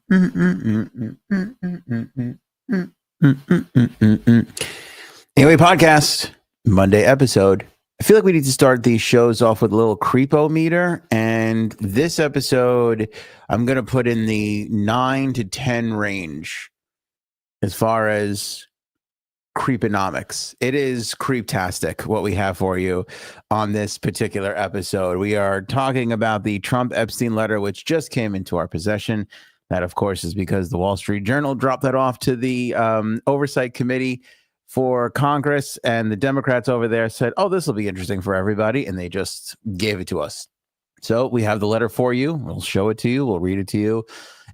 Anyway, podcast, Monday episode. I feel like we need to start these shows off with a little creepo meter. And this episode, I'm going to put in the 9 to 10 range as far as creeponomics. It is creeptastic what we have for you on this particular episode. We are talking about the Trump-Epstein letter, which just came into our possession. That, of course, is because the Wall Street Journal dropped that off to the Oversight Committee for Congress, and the Democrats over there said, oh, this will be interesting for everybody, and they just gave it to us. So we have the letter for you. We'll show it to you. We'll read it to you,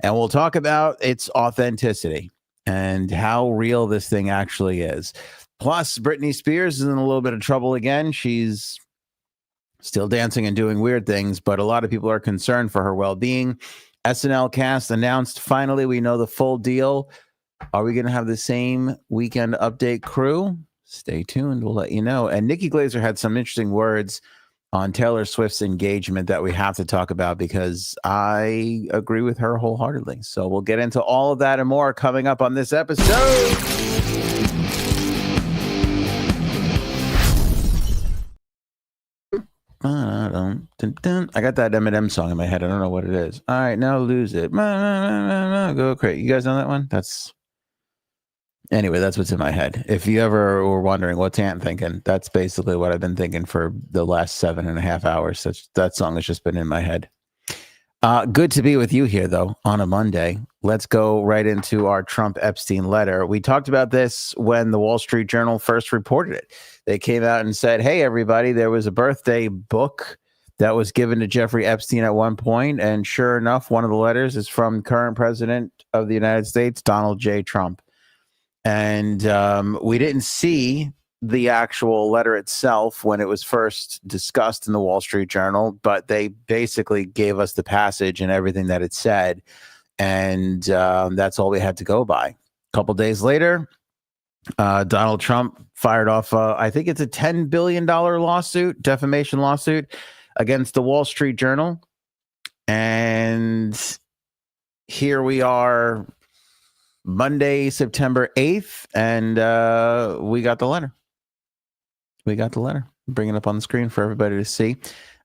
and we'll talk about its authenticity and how real this thing actually is. Plus, Britney Spears is in a little bit of trouble again. She's still dancing and doing weird things, but a lot of people are concerned for her well-being. SNL cast announced, finally, we know the full deal. Are we going to have the same Weekend Update crew? Stay tuned. We'll let you know. And Nikki Glaser had some interesting words on Taylor Swift's engagement that we have to talk about because I agree with her wholeheartedly. So we'll get into all of that and more coming up on this episode. I got that Eminem song in my head. I don't know what it is. All right, now lose it. Go crazy. You guys know that one? Anyway, that's what's in my head. If you ever were wondering what's Ant thinking, that's basically what I've been thinking for the last 7.5 hours. That song has just been in my head. Good to be with you here, though, on a Monday. Let's go right into our Trump-Epstein letter. We talked about this when the Wall Street Journal first reported it. They came out and said, hey, everybody, there was a birthday book that was given to Jeffrey Epstein at one point. And sure enough, one of the letters is from current president of the United States, Donald J. Trump. And we didn't see the actual letter itself when it was first discussed in the Wall Street Journal, but they basically gave us the passage and everything that it said. And that's all we had to go by. A couple days later, Donald Trump fired off, I think it's a $10 billion lawsuit, defamation lawsuit against the Wall Street Journal. And here we are, Monday, September 8th, and we got the letter. Bring it up on the screen for everybody to see.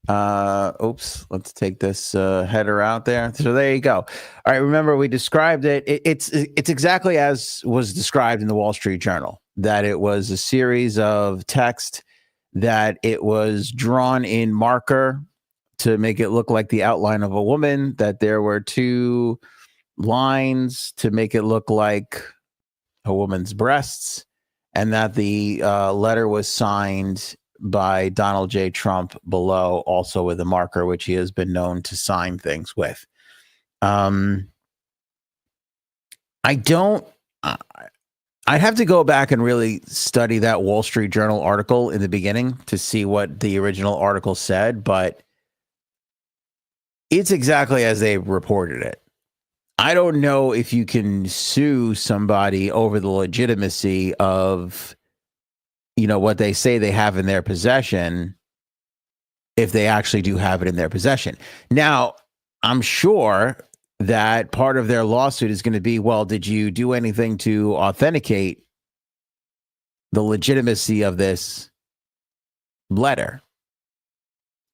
Oops, let's take this header out there. So there you go. All right, remember we described it. It's exactly as was described in the Wall Street Journal, that it was a series of text, that it was drawn in marker to make it look like the outline of a woman, that there were two lines to make it look like a woman's breasts, and that the letter was signed by Donald J. Trump below, also with a marker, which he has been known to sign things with. I'd have to go back and really study that Wall Street Journal article in the beginning to see what the original article said, but it's exactly as they reported it. I don't know if you can sue somebody over the legitimacy of, what they say they have in their possession, if they actually do have it in their possession. Now, I'm sure that part of their lawsuit is going to be, well, did you do anything to authenticate the legitimacy of this letter?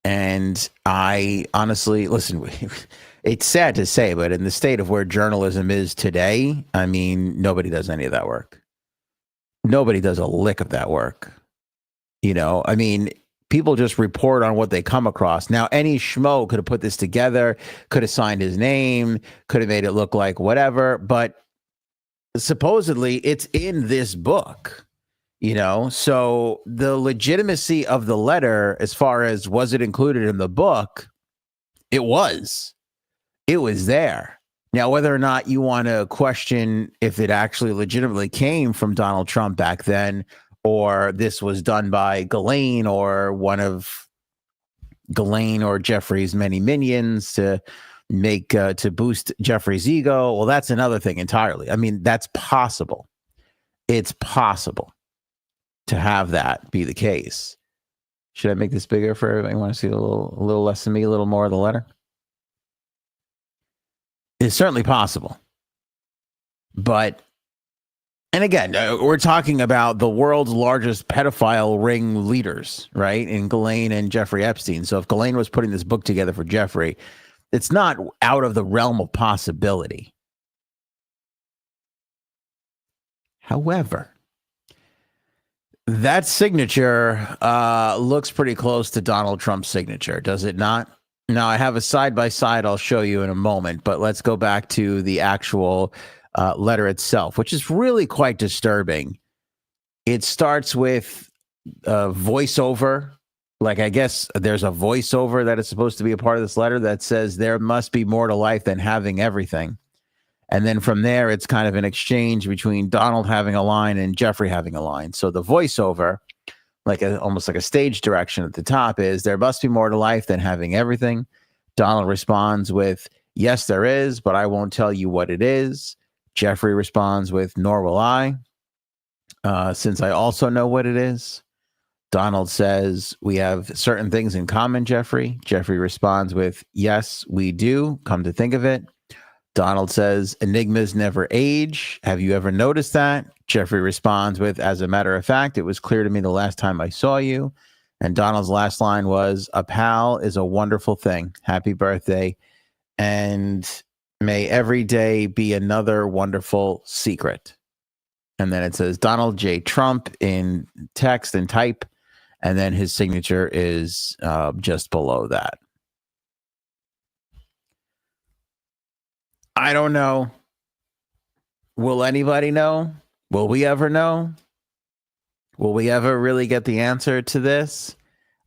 And I honestly, listen, it's sad to say, but in the state of where journalism is today, I mean, nobody does any of that work. Nobody does a lick of that work. I mean, people just report on what they come across. Now, any schmo could have put this together, could have signed his name, could have made it look like whatever, but supposedly it's in this book. So the legitimacy of the letter, as far as was it included in the book, it was there. Now, whether or not you want to question if it actually legitimately came from Donald Trump back then, or this was done by Ghislaine or one of Ghislaine or Jeffrey's many minions to boost Jeffrey's ego, well, that's another thing entirely. I mean, that's possible. It's possible to have that be the case. Should I make this bigger for everybody? Want to see a little less of me, a little more of the letter? It's certainly possible. But, and again, we're talking about the world's largest pedophile ring leaders, right? In Ghislaine and Jeffrey Epstein. So if Ghislaine was putting this book together for Jeffrey, it's not out of the realm of possibility. However, that signature looks pretty close to Donald Trump's signature, does it not? Now, I have a side-by-side I'll show you in a moment, but let's go back to the actual letter itself, which is really quite disturbing. It starts with a voiceover. Like, I guess there's a voiceover that is supposed to be a part of this letter that says there must be more to life than having everything. And then from there, it's kind of an exchange between Donald having a line and Jeffrey having a line. So the voiceover, almost like a stage direction at the top, is there must be more to life than having everything. Donald responds with, yes, there is, but I won't tell you what it is. Jeffrey responds with, nor will I, since I also know what it is. Donald says, we have certain things in common, Jeffrey. Jeffrey responds with, yes, we do, come to think of it. Donald says, enigmas never age. Have you ever noticed that? Jeffrey responds with, as a matter of fact, it was clear to me the last time I saw you. And Donald's last line was, a pal is a wonderful thing. Happy birthday. And may every day be another wonderful secret. And then it says Donald J. Trump in text and type. And then his signature is just below that. I don't know. Will anybody know? Will we ever know? Will we ever really get the answer to this?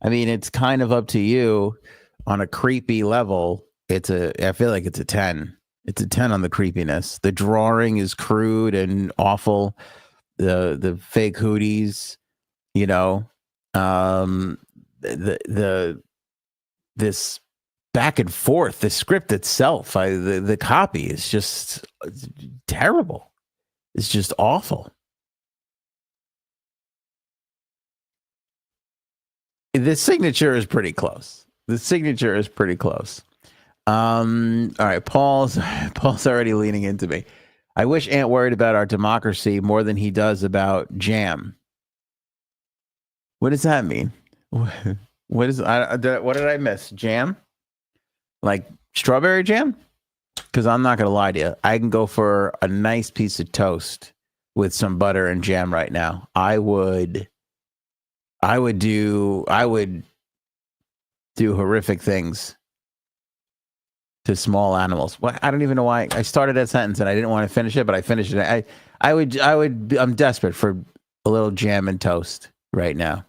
I mean, it's kind of up to you. On a creepy level, I feel like it's a 10. It's a 10 on the creepiness. The drawing is crude and awful. The fake hoodies, this back and forth, the script itself, the copy is just terrible. It's just awful. The signature is pretty close. All right, Paul's already leaning into me. I wish Ant worried about our democracy more than he does about jam. What does that mean? What did I miss? Jam? Like strawberry jam? Because I'm not going to lie to you. I can go for a nice piece of toast with some butter and jam right now. I would do horrific things to small animals. Well, I don't even know why I started that sentence and I didn't want to finish it, but I finished it. I'm desperate for a little jam and toast right now.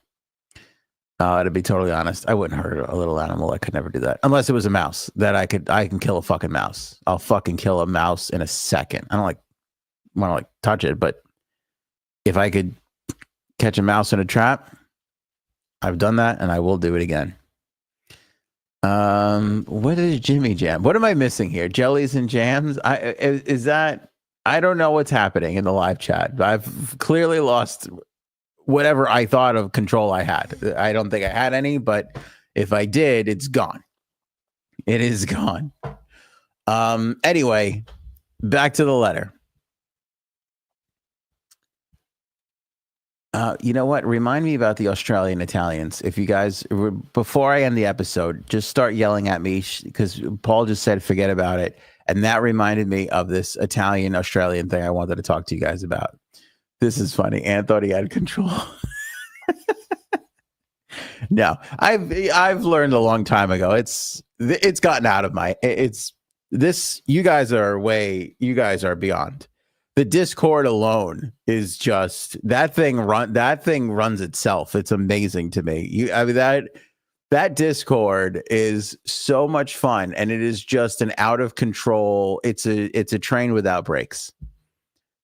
To be totally honest, I wouldn't hurt a little animal. I could never do that unless it was a mouse that I can kill a fucking mouse. I'll fucking kill a mouse in a second. I don't want to touch it, but if I could catch a mouse in a trap, I've done that and I will do it again. What is Jimmy Jam? What am I missing here? Jellies and jams? I don't know what's happening in the live chat. I've clearly lost whatever I thought of control I had. I don't think I had any, but if I did, it's gone. It is gone. Anyway, back to the letter. You know what? Remind me about the Australian Italians. If you guys, before I end the episode, just start yelling at me because Paul just said forget about it. And that reminded me of this Italian Australian thing I wanted to talk to you guys about. This is funny. Ant thought he had control. No, I've learned a long time ago. It's gotten out of my. You guys are beyond. The Discord alone is just that thing runs itself. It's amazing to me. That Discord is so much fun, and it is just an out of control. It's a train without brakes.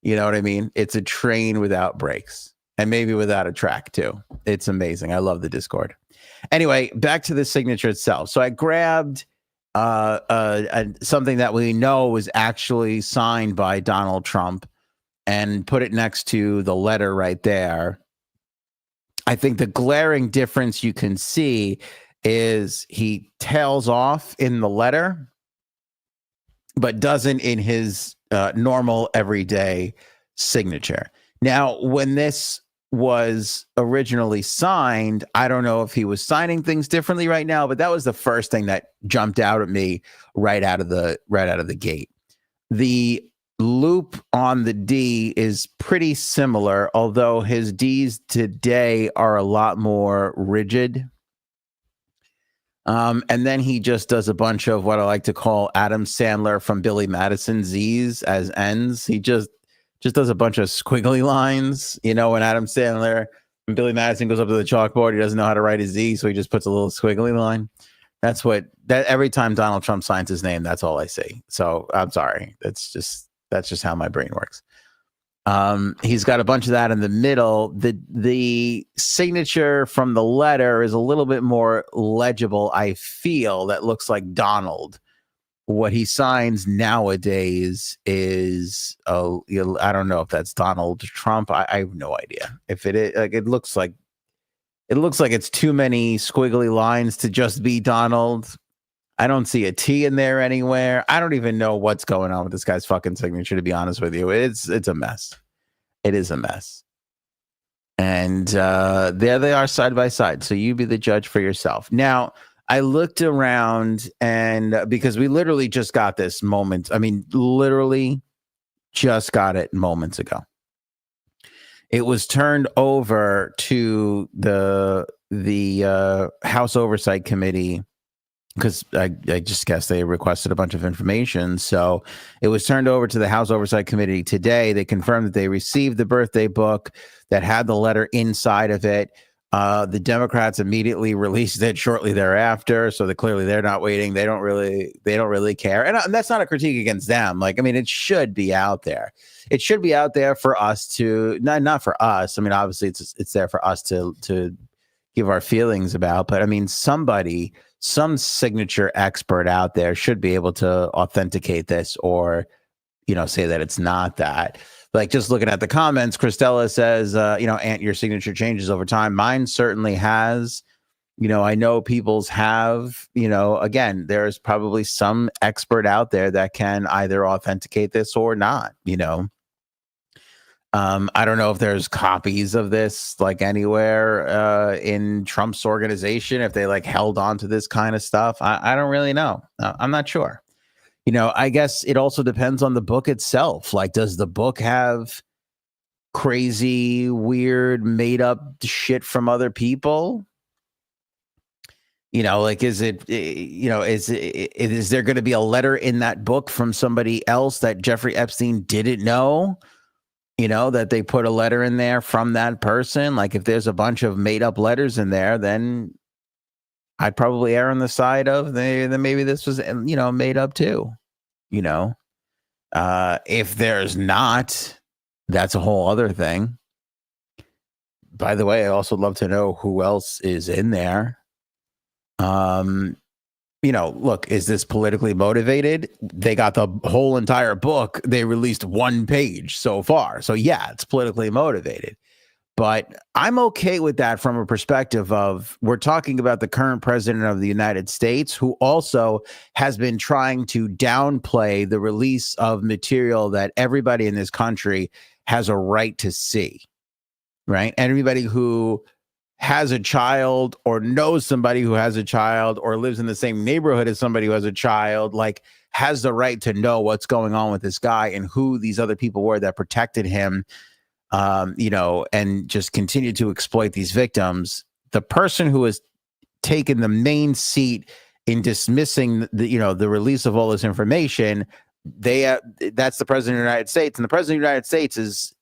You know what I mean? It's a train without brakes and maybe without a track too. It's amazing. I love the Discord. Anyway, back to the signature itself. So I grabbed something that we know was actually signed by Donald Trump and put it next to the letter right there. I think the glaring difference you can see is he tails off in the letter but doesn't in his normal everyday signature. Now, when this was originally signed, I don't know if he was signing things differently right now, but that was the first thing that jumped out at me right out of the gate. The loop on the D is pretty similar, although his D's today are a lot more rigid. And then he just does a bunch of what I like to call Adam Sandler from Billy Madison Z's as ends. He just does a bunch of squiggly lines. You know, when Adam Sandler and Billy Madison goes up to the chalkboard, he doesn't know how to write his Z, so he just puts a little squiggly line. That's every time Donald Trump signs his name, that's all I see. So I'm sorry. That's just how my brain works. He's got a bunch of that in the middle. The signature from the letter is a little bit more legible, I feel. That looks like Donald. What he signs nowadays is I don't know if that's Donald Trump. I have no idea if it is. Like, it looks like it's too many squiggly lines to just be Donald. I don't see a T in there anywhere. I don't even know what's going on with this guy's fucking signature, to be honest with you. It's a mess. It is a mess. And there they are side by side. So you be the judge for yourself. Now, I looked around, and because we literally just got this literally just got it moments ago. It was turned over to the House Oversight Committee, because I just guess they requested a bunch of information. So it was turned over to the House Oversight Committee today. They confirmed that they received the birthday book that had the letter inside of it. The Democrats immediately released it shortly thereafter. So clearly they're not waiting. They don't really care. And that's not a critique against them. Like, I mean, it should be out there. It should be out there for us to, not for us. I mean, obviously it's there for us to give our feelings about, but I mean, some signature expert out there should be able to authenticate this, or, say that it's not that. Like, just looking at the comments, Christella says, Aunt, your signature changes over time. Mine certainly has. I know people's have. Again, there's probably some expert out there that can either authenticate this or not. I don't know if there's copies of this like anywhere in Trump's organization, if they like held on to this kind of stuff. I don't really know. I'm not sure. I guess it also depends on the book itself. Like, does the book have crazy, weird, made up shit from other people? Like, is it, is there going to be a letter in that book from somebody else that Jeffrey Epstein didn't know? That they put a letter in there from that person. Like, if there's a bunch of made up letters in there, then I'd probably err on the side of then maybe this was, made up too. If there's not, that's a whole other thing. By the way, I also love to know who else is in there. Look, is this politically motivated? They got the whole entire book. They released one page so far. So yeah, it's politically motivated. But I'm okay with that from a perspective of, we're talking about the current president of the United States, who also has been trying to downplay the release of material that everybody in this country has a right to see, right? Everybody who has a child or knows somebody who has a child or lives in the same neighborhood as somebody who has a child, like, has the right to know what's going on with this guy and who these other people were that protected him, and just continue to exploit these victims. The person who has taken the main seat in dismissing the release of all this information, that's the president of the United States. And the president of the United States is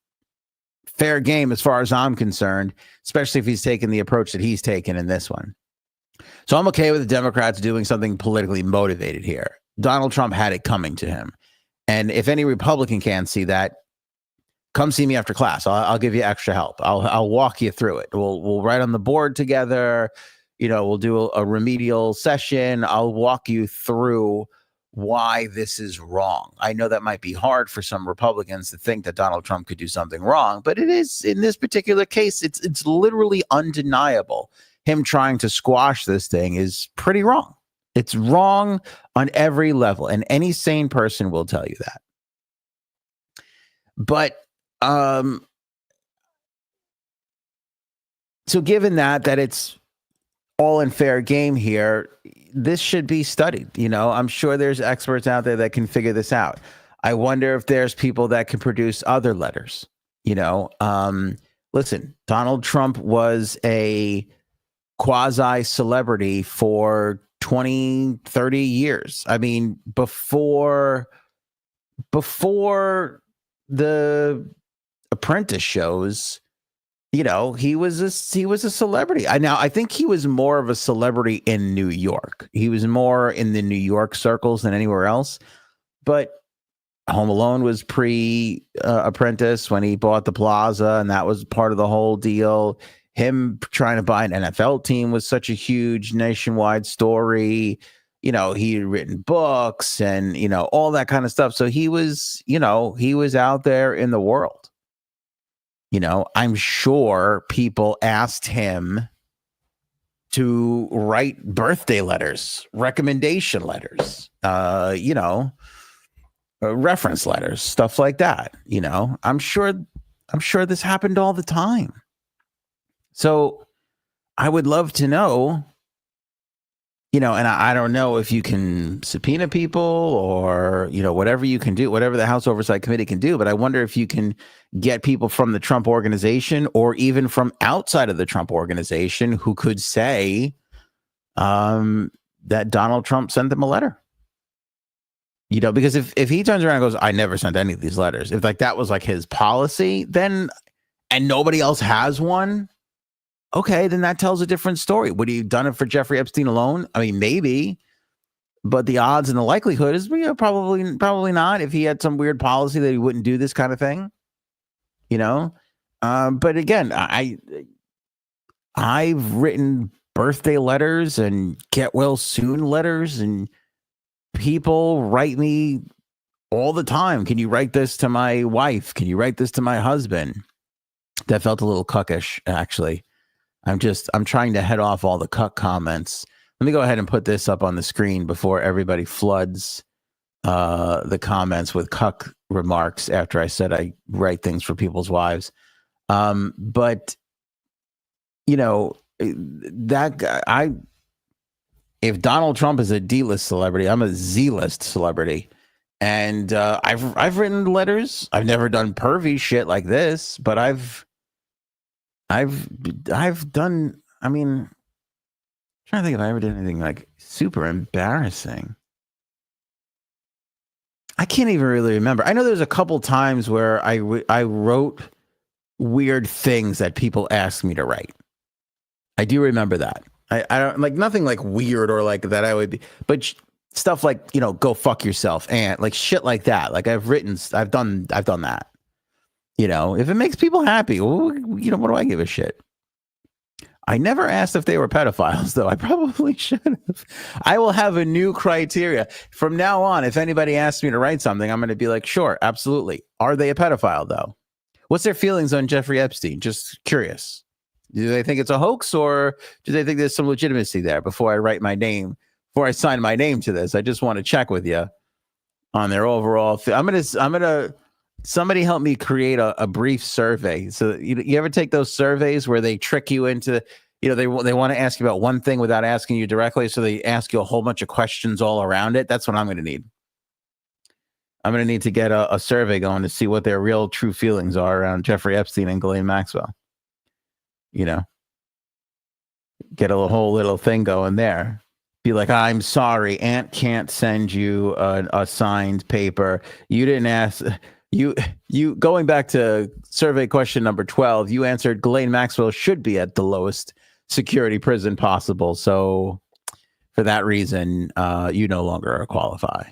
fair game as far as I'm concerned, especially if he's taken the approach that he's taken in this one. So I'm okay with the Democrats doing something politically motivated here. Donald Trump had it coming to him. And if any Republican can't see that, come see me after class. I'll give you extra help. I'll walk you through it. We'll write on the board together. We'll do a remedial session. I'll walk you through why this is wrong. I know that might be hard for some Republicans to think that Donald Trump could do something wrong, but it is, in this particular case, it's literally undeniable. Him trying to squash this thing is pretty wrong. It's wrong on every level. And any sane person will tell you that. But so given that it's all in fair game here, this should be studied. I'm sure there's experts out there that can figure this out. I wonder if there's people that can produce other letters. Listen, Donald Trump was a quasi celebrity for 20, 30 years. I mean, before the Apprentice shows, he was a celebrity. I think he was more of a celebrity in New York. He was more in the New York circles than anywhere else. But Home Alone was pre-Apprentice when he bought the Plaza, and that was part of the whole deal. Him trying to buy an NFL team was such a huge nationwide story. He had written books and, all that kind of stuff. So he was out there in the world. I'm sure people asked him to write birthday letters, recommendation letters, reference letters, stuff like that. I'm sure this happened all the time. So I would love to know, and I don't know if you can subpoena people or, whatever you can do, whatever the House Oversight Committee can do. But I wonder if you can get people from the Trump organization or even from outside of the Trump organization who could say that Donald Trump sent them a letter. Because if he turns around and goes, I never sent any of these letters, if that was his policy, then, and nobody else has one, okay, then that tells a different story. Would he have done it for Jeffrey Epstein alone? I mean, maybe, but the odds and the likelihood is probably not. If he had some weird policy that he wouldn't do this kind of thing, But again, I've written birthday letters and get well soon letters, and people write me all the time. Can you write this to my wife? Can you write this to my husband? That felt a little cuckish, actually. I'm trying to head off all the cuck comments. Let me go ahead and put this up on the screen before everybody floods the comments with cuck remarks after I said I write things for people's wives. But that guy, if Donald Trump is a D-list celebrity, I'm a Z-list celebrity. And I've written letters. I've never done pervy shit like this, but I've done, I mean, I'm trying to think if I ever did anything like super embarrassing. I can't even really remember. I know there's a couple times where I wrote weird things that people asked me to write. I do remember that. I don't like nothing like weird or like that I would be, but stuff like, go fuck yourself and like shit like that. Like I've done that. If it makes people happy, well, what do I give a shit? I never asked if they were pedophiles, though. I probably should have. I will have a new criteria. From now on, if anybody asks me to write something, I'm going to be like, sure, absolutely. Are they a pedophile, though? What's their feelings on Jeffrey Epstein? Just curious. Do they think it's a hoax, or do they think there's some legitimacy there before I write my name, before I sign my name to this? I just want to check with you on their overall. Somebody help me create a brief survey. So you ever take those surveys where they trick you into, they want to ask you about one thing without asking you directly. So they ask you a whole bunch of questions all around it. That's what I'm going to need. I'm going to need to get a survey going to see what their real true feelings are around Jeffrey Epstein and Ghislaine Maxwell. Get a whole little thing going there. Be like, I'm sorry, Aunt can't send you a signed paper. You didn't ask. You going back to survey question number 12, you answered Ghislaine Maxwell should be at the lowest security prison possible. So for that reason, you no longer qualify,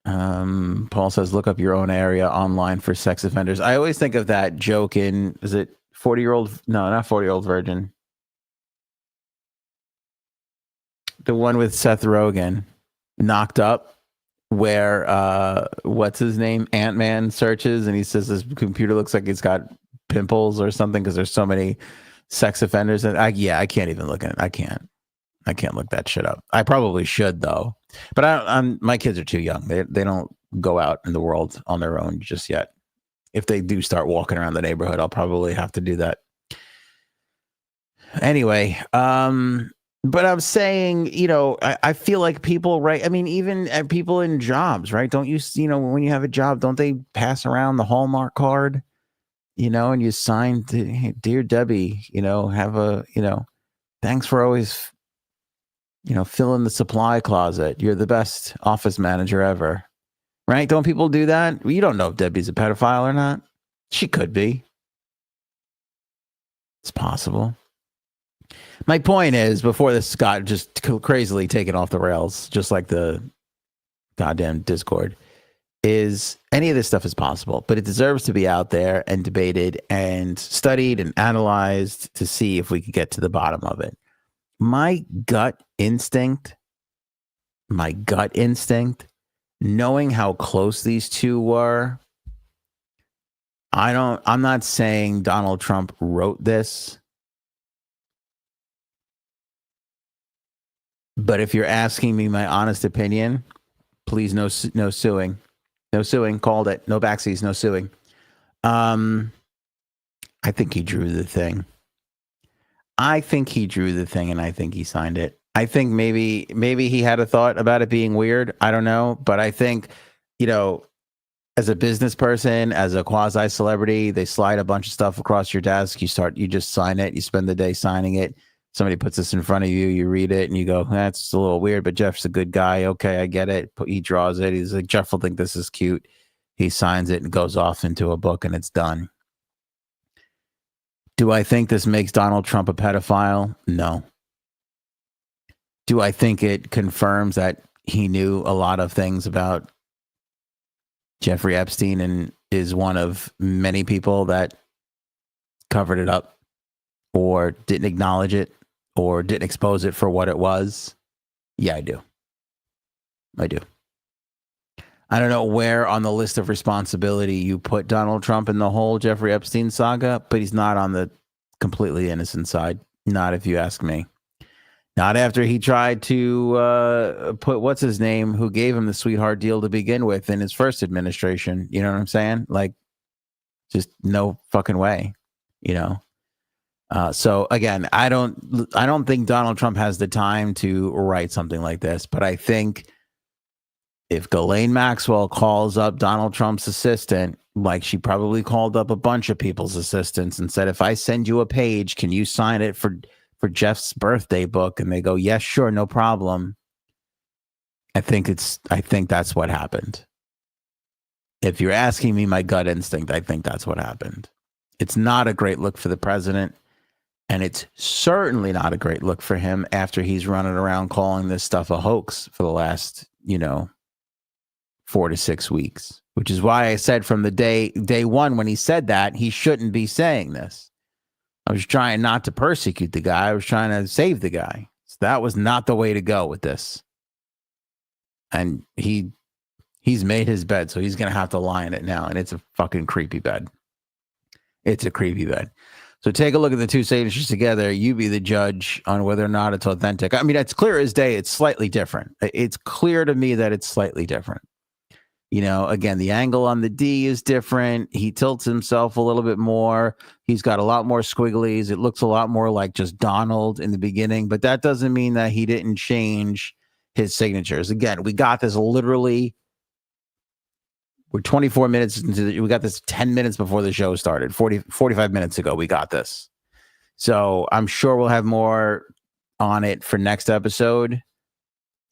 Paul says, look up your own area online for sex offenders. I always think of that joke in, is it 40-year-old? No, not 40-year-old virgin. The one with Seth Rogen, Knocked Up, where what's his name, Ant-Man searches and he says his computer looks like it's got pimples or something because there's so many sex offenders. And I can't even look at it. I can't. I can't look that shit up. I probably should though, but my kids are too young. They don't go out in the world on their own just yet. If they do start walking around the neighborhood, I'll probably have to do that. Anyway, but I'm saying, I feel like people, right? I mean, even people in jobs, right? Don't you, when you have a job, don't they pass around the Hallmark card, and you sign, hey, Dear Debbie, thanks for always, filling the supply closet. You're the best office manager ever, right? Don't people do that? Well, you don't know if Debbie's a pedophile or not. She could be. It's possible. My point is, before this got just crazily taken off the rails, just like the goddamn Discord, is any of this stuff is possible, but it deserves to be out there and debated and studied and analyzed to see if we could get to the bottom of it. My gut instinct, knowing how close these two were, I'm not saying Donald Trump wrote this. But if you're asking me my honest opinion, please no suing. No suing. Called it. No backsies. No suing. I think he drew the thing. And I think he signed it. I think maybe he had a thought about it being weird. I don't know. But I think, as a business person, as a quasi-celebrity, they slide a bunch of stuff across your desk. You just sign it. You spend the day signing it. Somebody puts this in front of you, you read it, and you go, that's a little weird, but Jeff's a good guy. Okay, I get it. He draws it. He's like, Jeff will think this is cute. He signs it and goes off into a book, and it's done. Do I think this makes Donald Trump a pedophile? No. Do I think it confirms that he knew a lot of things about Jeffrey Epstein and is one of many people that covered it up or didn't acknowledge it or didn't expose it for what it was? Yeah, I do. I don't know where on the list of responsibility you put Donald Trump in the whole Jeffrey Epstein saga, but he's not on the completely innocent side. Not if you ask me. Not after he tried to put, what's his name, who gave him the sweetheart deal to begin with in his first administration. You know what I'm saying? Like, just no fucking way, So again, I don't think Donald Trump has the time to write something like this, but I think if Ghislaine Maxwell calls up Donald Trump's assistant, like she probably called up a bunch of people's assistants and said, if I send you a page, can you sign it for Jeff's birthday book? And they go, yes, sure, no problem. I think that's what happened. If you're asking me my gut instinct, I think that's what happened. It's not a great look for the president. And it's certainly not a great look for him after he's running around calling this stuff a hoax for the last, 4 to 6 weeks, which is why I said from the day one, when he said that, he shouldn't be saying this. I was trying not to persecute the guy. I was trying to save the guy. So that was not the way to go with this. And he's made his bed, so he's going to have to lie in it now. And it's a fucking creepy bed. It's a creepy bed. So take a look at the two signatures together. You be the judge on whether or not it's authentic. I mean, it's clear as day. It's slightly different. It's clear to me that it's slightly different. Again, the angle on the D is different. He tilts himself a little bit more. He's got a lot more squigglies. It looks a lot more like just Donald in the beginning, but that doesn't mean that he didn't change his signatures. Again, we got this literally. We're 24 minutes into we got this 10 minutes before the show started. 45 minutes ago, we got this. So I'm sure we'll have more on it for next episode.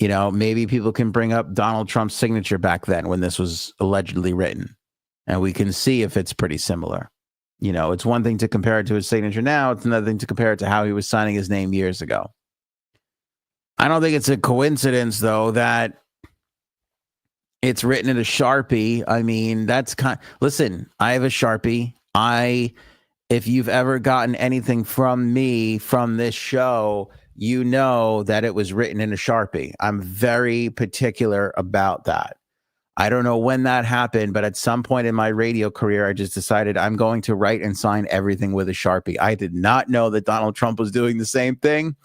Maybe people can bring up Donald Trump's signature back then when this was allegedly written, and we can see if it's pretty similar. It's one thing to compare it to his signature now. It's another thing to compare it to how he was signing his name years ago. I don't think it's a coincidence, though, that it's written in a Sharpie. I mean, listen, I have a Sharpie. If you've ever gotten anything from me from this show, you know that it was written in a Sharpie. I'm very particular about that. I don't know when that happened, but at some point in my radio career, I just decided I'm going to write and sign everything with a Sharpie. I did not know that Donald Trump was doing the same thing.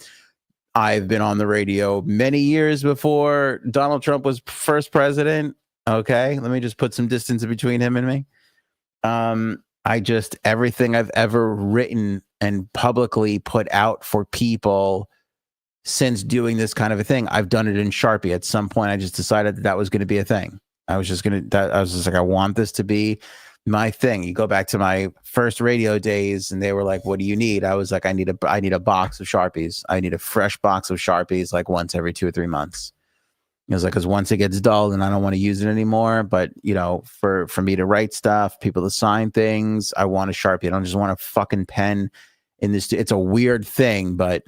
I've been on the radio many years before Donald Trump was first president. Okay, let me just put some distance between him and me. Everything I've ever written and publicly put out for people since doing this kind of a thing, I've done it in Sharpie. At some point, I just decided that was going to be a thing. I was just like, I want this to be my thing. You go back to my first radio days and they were like, what do you need? I was like, I need a box of Sharpies. I need a fresh box of Sharpies like once every 2 or 3 months. It was like, because once it gets dull and I don't want to use it anymore, but for me to write stuff, people to sign things, I want a Sharpie. I don't just want a fucking pen in this. It's a weird thing, but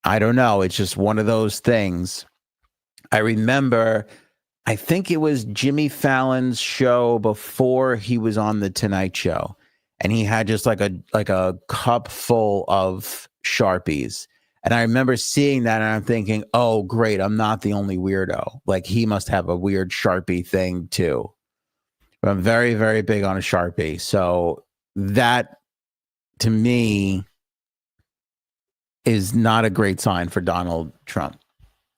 I don't know. It's just one of those things. I remember, I think it was Jimmy Fallon's show before he was on the Tonight Show, and he had just like a cup full of Sharpies. And I remember seeing that and I'm thinking, oh, great, I'm not the only weirdo. Like, he must have a weird Sharpie thing too. But I'm very, very big on a Sharpie. So that, to me, is not a great sign for Donald Trump.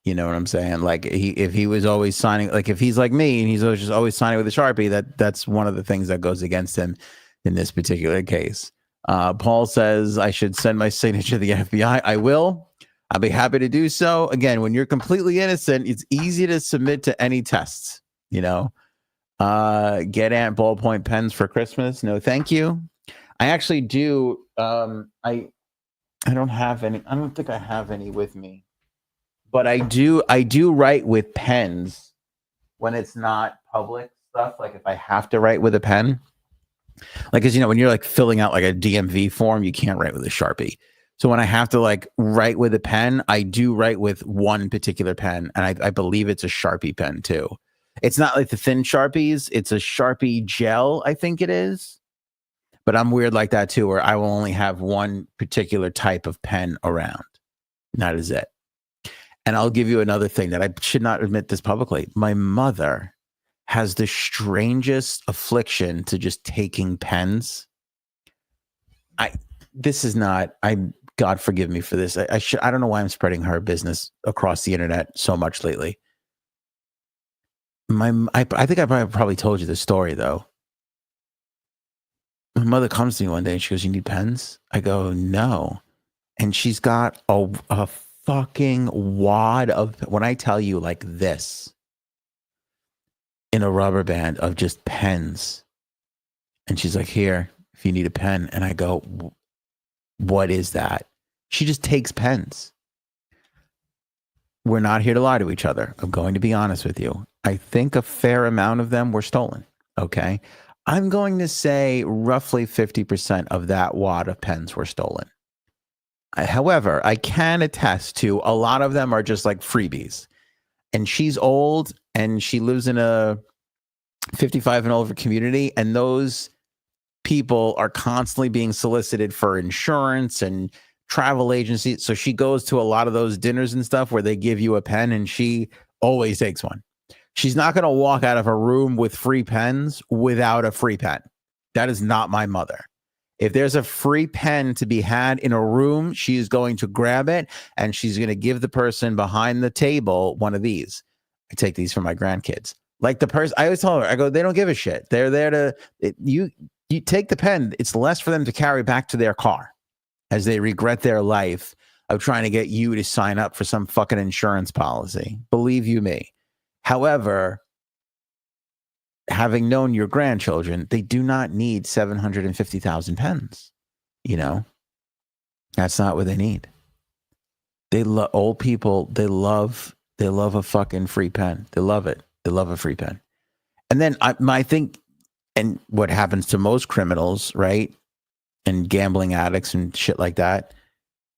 You know what I'm saying? Like, if he was always signing, like if he's like me and he's always signing with a Sharpie, that's one of the things that goes against him in this particular case. Paul says I should send my signature to the FBI. I will. I'll be happy to do so. Again, when you're completely innocent, it's easy to submit to any tests. Get Aunt ballpoint pens for Christmas. No, thank you. I actually do. I don't have any. I don't think I have any with me, but I do write with pens when it's not public stuff. Like if I have to write with a pen. Like, as when you're like filling out like a DMV form, you can't write with a Sharpie. So when I have to like write with a pen, I do write with one particular pen. And I believe it's a Sharpie pen too. It's not like the thin Sharpies. It's a Sharpie gel, I think it is. But I'm weird like that too, where I will only have one particular type of pen around. And that is it. And I'll give you another thing that I should not admit this publicly. My mother has the strangest affliction to just taking pens. God forgive me for this. I don't know why I'm spreading her business across the internet so much lately. I think I probably told you the story though. My mother comes to me one day and she goes, "You need pens?" I go, "No." And she's got a fucking wad of, when I tell you like this, in a rubber band of just pens. And she's like, "Here, if you need a pen." And I go, "What is that?" She just takes pens. We're not here to lie to each other. I'm going to be honest with you. I think a fair amount of them were stolen. Okay. I'm going to say roughly 50% of that wad of pens were stolen. However, I can attest to a lot of them are just like freebies. And she's old and she lives in a 55 and older community. And those people are constantly being solicited for insurance and travel agencies. So she goes to a lot of those dinners and stuff where they give you a pen and she always takes one. She's not going to walk out of a room with free pens without a free pen. That is not my mother. If there's a free pen to be had in a room, she is going to grab it and she's going to give the person behind the table one of these. I take these for my grandkids. Like the person, I always tell her, I go, they don't give a shit. They're there to, you take the pen. It's less for them to carry back to their car as they regret their life of trying to get you to sign up for some fucking insurance policy. Believe you me. However, having known your grandchildren, they do not need 750,000 pens. That's not what they need. Old people. They love a fucking free pen. They love it. They love a free pen. And then I think, and what happens to most criminals, right? And gambling addicts and shit like that.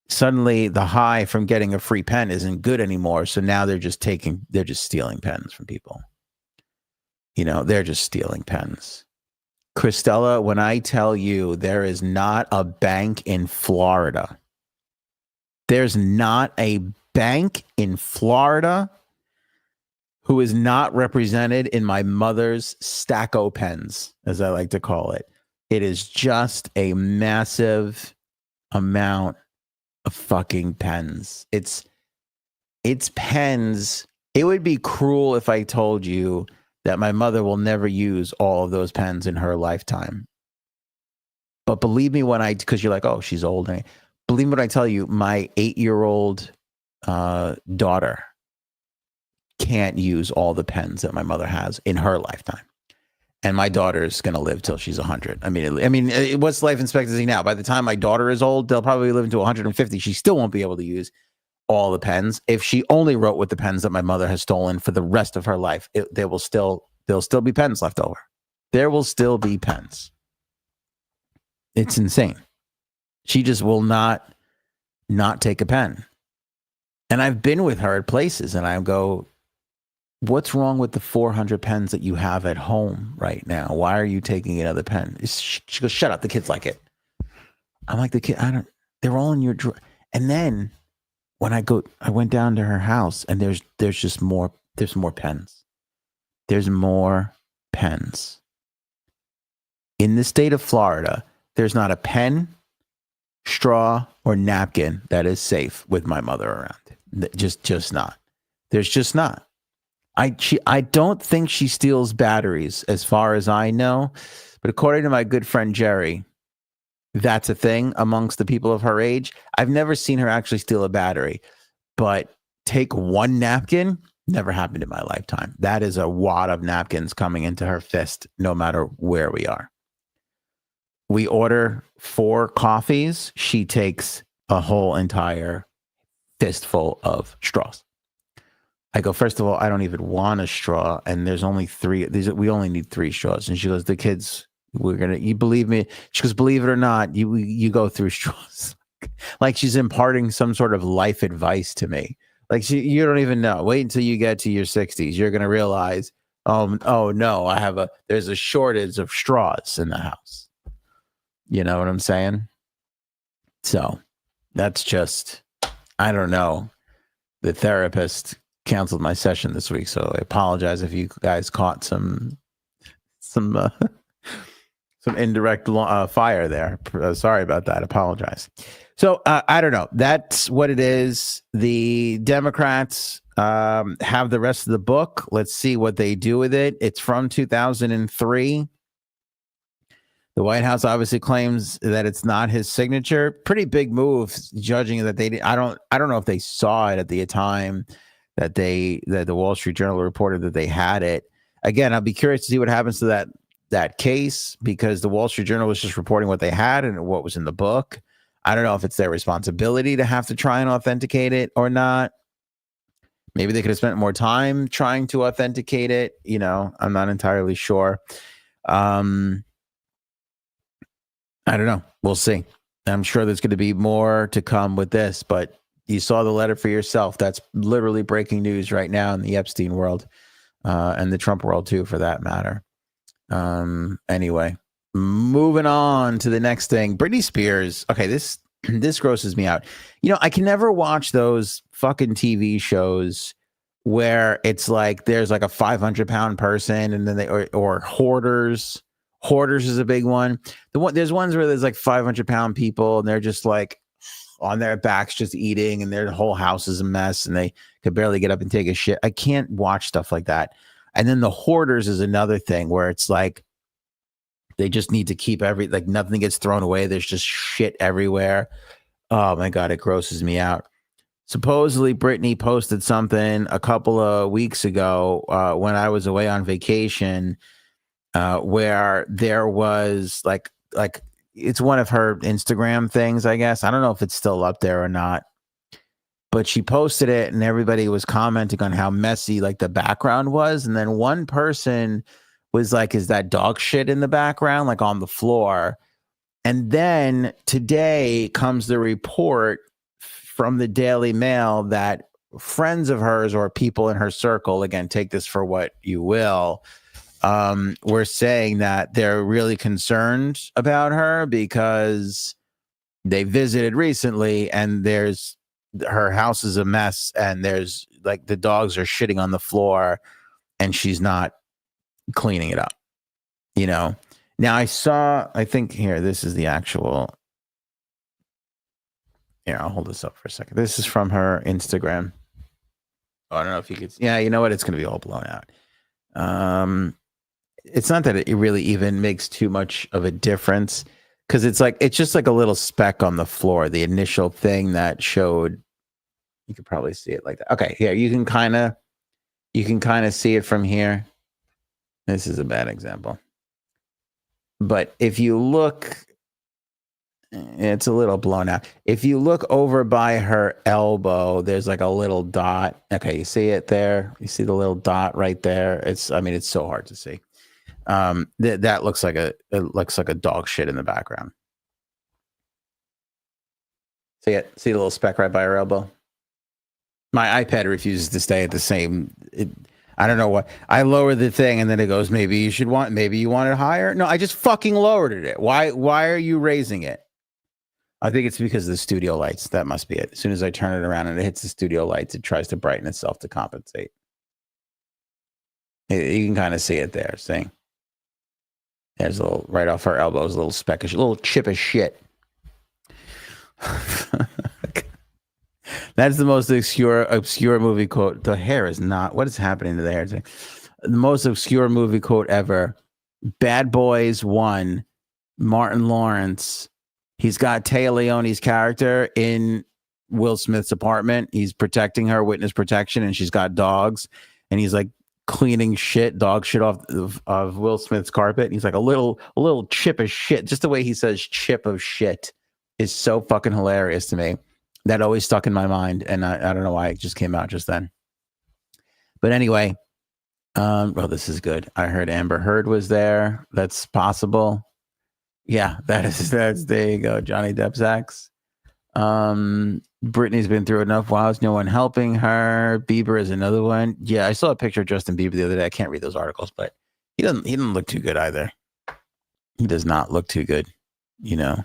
Suddenly the high from getting a free pen isn't good anymore. So now they're just stealing pens from people. They're just stealing pens. Christella, when I tell you there is not a bank in Florida, there's not a bank in Florida who is not represented in my mother's stack o' pens, as I like to call it. It is just a massive amount of fucking pens. It's pens. It would be cruel if I told you that my mother will never use all of those pens in her lifetime. But believe me because you're like, oh, she's old. Believe me when I tell you, my 8-year-old daughter can't use all the pens that my mother has in her lifetime. And my daughter is going to live till she's 100. I mean, what's life expectancy now? By the time my daughter is old, they'll probably live into 150. She still won't be able to use all the pens. If she only wrote with the pens that my mother has stolen for the rest of her life, there'll still be pens left over. There will still be pens. It's insane. She just will not take a pen. And I've been with her at places and I go, what's wrong with the 400 pens that you have at home right now? Why are you taking another pen? She goes, shut up. The kids like it. I'm like, they're all in your drawer. And then when I went down to her house and there's more pens. There's more pens. In the state of Florida, there's not a pen, straw, or napkin that is safe with my mother around. Just not. There's just not. I don't think she steals batteries as far as I know, but according to my good friend Jerry, that's a thing amongst the people of her age. I've never seen her actually steal a battery, but take one napkin, never happened in my lifetime. That is a wad of napkins coming into her fist, no matter where we are. We order 4 coffees. She takes a whole entire fistful of straws. I go, first of all, I don't even want a straw. And there's only 3. We only need 3 straws. And she goes, the kids, you believe me? She goes, believe it or not, you go through straws. Like she's imparting some sort of life advice to me. Like you don't even know. Wait until you get to your 60s. You're going to realize, oh no, there's a shortage of straws in the house. You know what I'm saying? So that's just, I don't know. The therapist canceled my session this week, so I apologize if you guys caught some indirect fire there. Sorry about that. Apologize. So I don't know. That's what it is. The Democrats have the rest of the book. Let's see what they do with it. It's from 2003. The White House obviously claims that it's not his signature. Pretty big move, judging that they. I don't know if they saw it at the time that the Wall Street Journal reported that they had it. Again, I'll be curious to see what happens to that case, because the Wall Street Journal was just reporting what they had and what was in the book. I don't know if it's their responsibility to have to try and authenticate it or not. Maybe they could have spent more time trying to authenticate it. You know, I'm not entirely sure. I don't know. We'll see. I'm sure there's going to be more to come with this, but you saw the letter for yourself. That's literally breaking news right now in the Epstein world, and the Trump world too, for that matter. Anyway, moving on to the next thing. Britney Spears. Okay, this grosses me out. You know, I can never watch those fucking TV shows where it's like there's like a 500-pound person, and then or hoarders. Hoarders is a big one. There's ones where there's like 500-pound people and they're just like on their backs just eating, and their whole house is a mess and they could barely get up and take a shit. I can't watch stuff like that. And then the hoarders is another thing where it's like they just need to keep like nothing gets thrown away. There's just shit everywhere. Oh my God, it grosses me out. Supposedly Britney posted something a couple of weeks ago when I was away on vacation, where there was like it's one of her Instagram things, I guess. I don't know if it's still up there or not, but she posted it and everybody was commenting on how messy like the background was. And then one person was like, is that dog shit in the background, like on the floor? And then today comes the report from the Daily Mail that friends of hers or people in her circle, again, take this for what you will, were saying that they're really concerned about her because they visited recently and her house is a mess and there's like the dogs are shitting on the floor and she's not cleaning it up, you know. Now I think here, this is the actual, Here, I'll hold this up for a second. This is from her Instagram. Oh, I don't know if you could. Yeah, you know what? It's going to be all blown out. It's not that it really even makes too much of a difference because it's just like a little speck on the floor. The initial thing that showed, you could probably see it like that. Okay, here you can kind of see it from here. This is a bad example, but if you look, it's a little blown out. If you look over by her elbow, there's like a little dot. Okay, you see it there? You see the little dot right there? It's so hard to see. That looks like a dog shit in the background. See it? See the little speck right by her elbow? My iPad refuses to stay at the same. I don't know what. I lower the thing and then it goes, maybe you want it higher. No, I just fucking lowered it. Why are you raising it? I think it's because of the studio lights. That must be it. As soon as I turn it around and it hits the studio lights, it tries to brighten itself to compensate. You can kind of see it there. See? There's a little, right off her elbows, a little speck of shit, a little chip of shit. That's the most obscure movie quote. The hair is not. What is happening to the hair today? The most obscure movie quote ever. Bad Boys 1. Martin Lawrence. He's got Taya Leone's character in Will Smith's apartment. He's protecting her, witness protection, and she's got dogs. And he's like cleaning dog shit off of Will Smith's carpet. And he's like a little chip of shit. Just the way he says chip of shit is so fucking hilarious to me. That always stuck in my mind. And I don't know why it just came out just then. But anyway, well, this is good. I heard Amber Heard was there. That's possible. Yeah, that's there you go. Johnny Depp's ex. Britney's been through enough wows. No one helping her. Bieber is another one. Yeah, I saw a picture of Justin Bieber the other day. I can't read those articles, but he doesn't look too good either. He does not look too good, you know.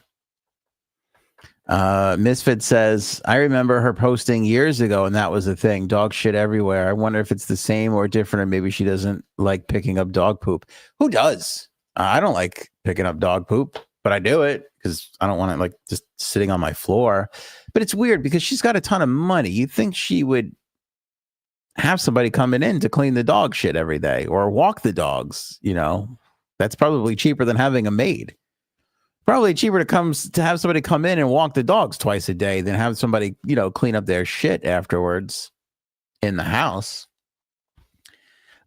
Misfit says, I remember her posting years ago, and that was the thing. Dog shit everywhere. I wonder if it's the same or different, or maybe she doesn't like picking up dog poop. Who does? I don't like picking up dog poop, but I do it because I don't want it like just sitting on my floor. But it's weird because she's got a ton of money. You'd think she would have somebody coming in to clean the dog shit every day or walk the dogs. You know, that's probably cheaper than having a maid. Probably cheaper to have somebody come in and walk the dogs twice a day than have somebody, you know, clean up their shit afterwards in the house.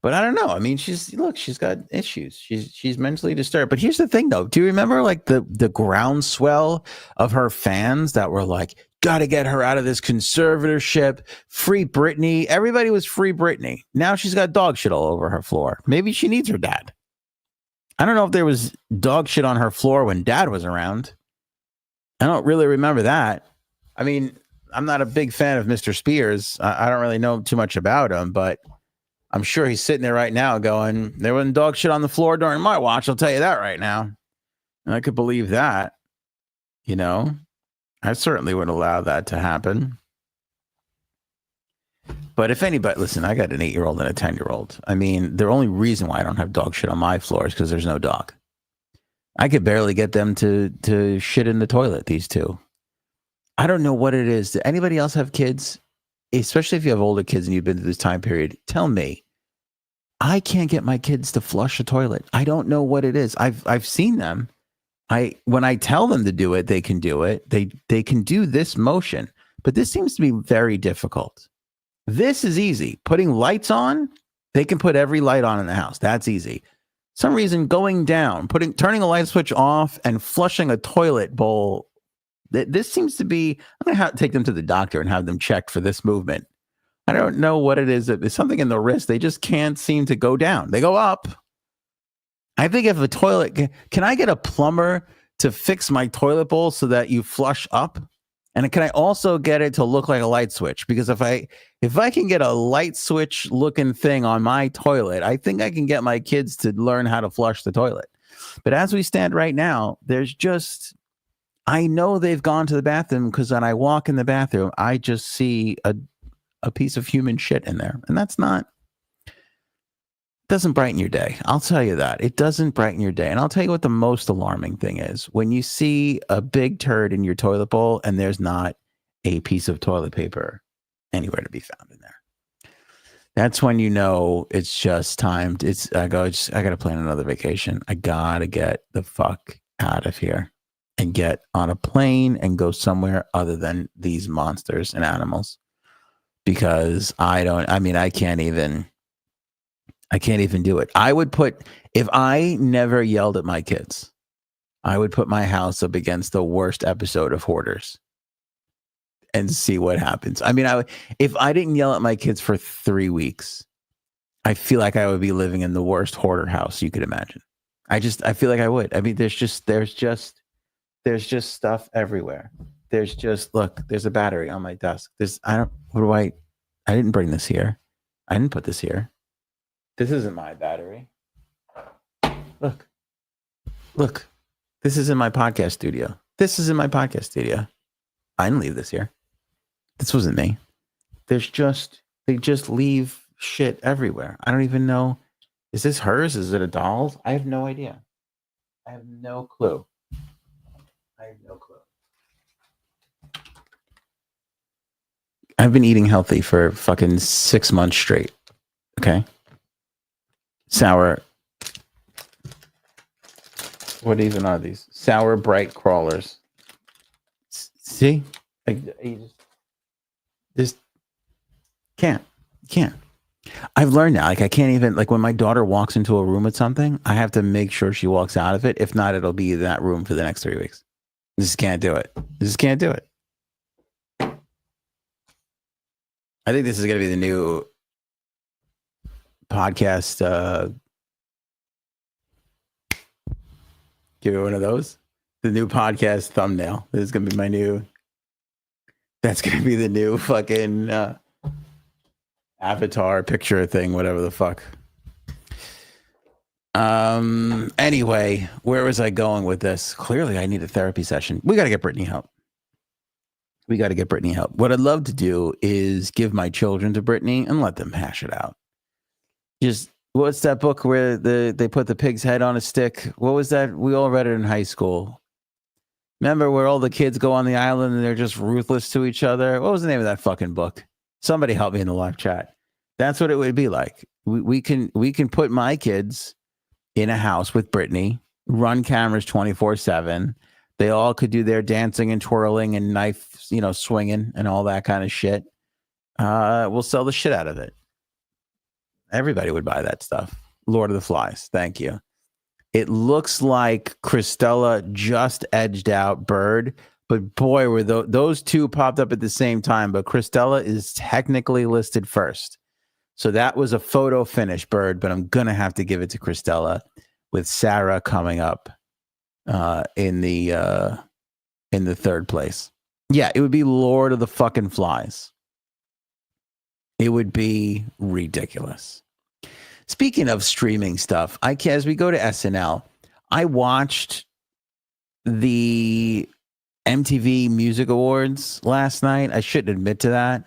But I don't know. I mean, she's got issues. She's mentally disturbed. But here's the thing, though. Do you remember like the groundswell of her fans that were like, got to get her out of this conservatorship, free Britney. Everybody was free Britney. Now she's got dog shit all over her floor. Maybe she needs her dad. I don't know if there was dog shit on her floor when dad was around. I don't really remember that. I mean, I'm not a big fan of Mr. Spears. I don't really know too much about him, but I'm sure he's sitting there right now going, there wasn't dog shit on the floor during my watch. I'll tell you that right now. And I could believe that. You know, I certainly would allow that to happen. But if anybody, listen, I got an 8-year-old and a 10-year-old. I mean, the only reason why I don't have dog shit on my floor is because there's no dog. I could barely get them to shit in the toilet, these two. I don't know what it is. Do anybody else have kids? Especially if you have older kids and you've been through this time period. Tell me. I can't get my kids to flush a toilet. I don't know what it is. I've seen them. When I tell them to do it, they can do it. They can do this motion. But this seems to be very difficult. This is easy. Putting lights on, they can put every light on in the house. That's easy. Some reason going down, turning a light switch off and flushing a toilet bowl. This seems to be, I'm going to take them to the doctor and have them checked for this movement. I don't know what it is. It's something in the wrist. They just can't seem to go down. They go up. I think if a toilet, can I get a plumber to fix my toilet bowl so that you flush up? And can I also get it to look like a light switch? Because if I can get a light switch looking thing on my toilet, I think I can get my kids to learn how to flush the toilet. But as we stand right now, I know they've gone to the bathroom because when I walk in the bathroom, I just see a piece of human shit in there. And doesn't brighten your day. I'll tell you that. It doesn't brighten your day. And I'll tell you what the most alarming thing is. When you see a big turd in your toilet bowl and there's not a piece of toilet paper anywhere to be found in there. That's when you know it's just time. I got to plan another vacation. I got to get the fuck out of here and get on a plane and go somewhere other than these monsters and animals, because I can't even do it. If I never yelled at my kids, I would put my house up against the worst episode of Hoarders and see what happens. If I didn't yell at my kids for 3 weeks, I feel like I would be living in the worst hoarder house you could imagine. I feel like I would. There's just stuff everywhere. There's a battery on my desk. I didn't bring this here. I didn't put this here. This isn't my battery. Look, this is in my podcast studio. I didn't leave this here. This wasn't me. They just leave shit everywhere. I don't even know. Is this hers? Is it a doll's? I have no idea. I have no clue. I've been eating healthy for fucking 6 months straight. Okay. Sour. What even are these? Sour bright crawlers. See? You just can't. I've learned now, I can't even, when my daughter walks into a room with something, I have to make sure she walks out of it. If not, it'll be that room for the next 3 weeks. Just can't do it. I think this is going to be the new podcast. Give it one of those. The new podcast thumbnail. This is going to be that's going to be the new fucking avatar picture thing, whatever the fuck. Anyway, where was I going with this? Clearly, I need a therapy session. We got to get Britney help. What I'd love to do is give my children to Britney and let them hash it out. Just, what's that book where they put the pig's head on a stick? What was that? We all read it in high school. Remember where all the kids go on the island and they're just ruthless to each other? What was the name of that fucking book? Somebody help me in the live chat. That's what it would be like. We can put my kids in a house with Britney, run cameras 24/7. They all could do their dancing and twirling and knife, swinging and all that kind of shit. We'll sell the shit out of it. Everybody would buy that stuff. Lord of the Flies. Thank you. It looks like Christella just edged out Bird, but boy, were those two popped up at the same time. But Christella is technically listed first. So that was a photo finish, Bird, but I'm going to have to give it to Christella with Sarah coming up in the third place. Yeah, it would be Lord of the fucking Flies. It would be ridiculous. Speaking of streaming stuff, as we go to SNL, I watched the MTV Music Awards last night. I shouldn't admit to that.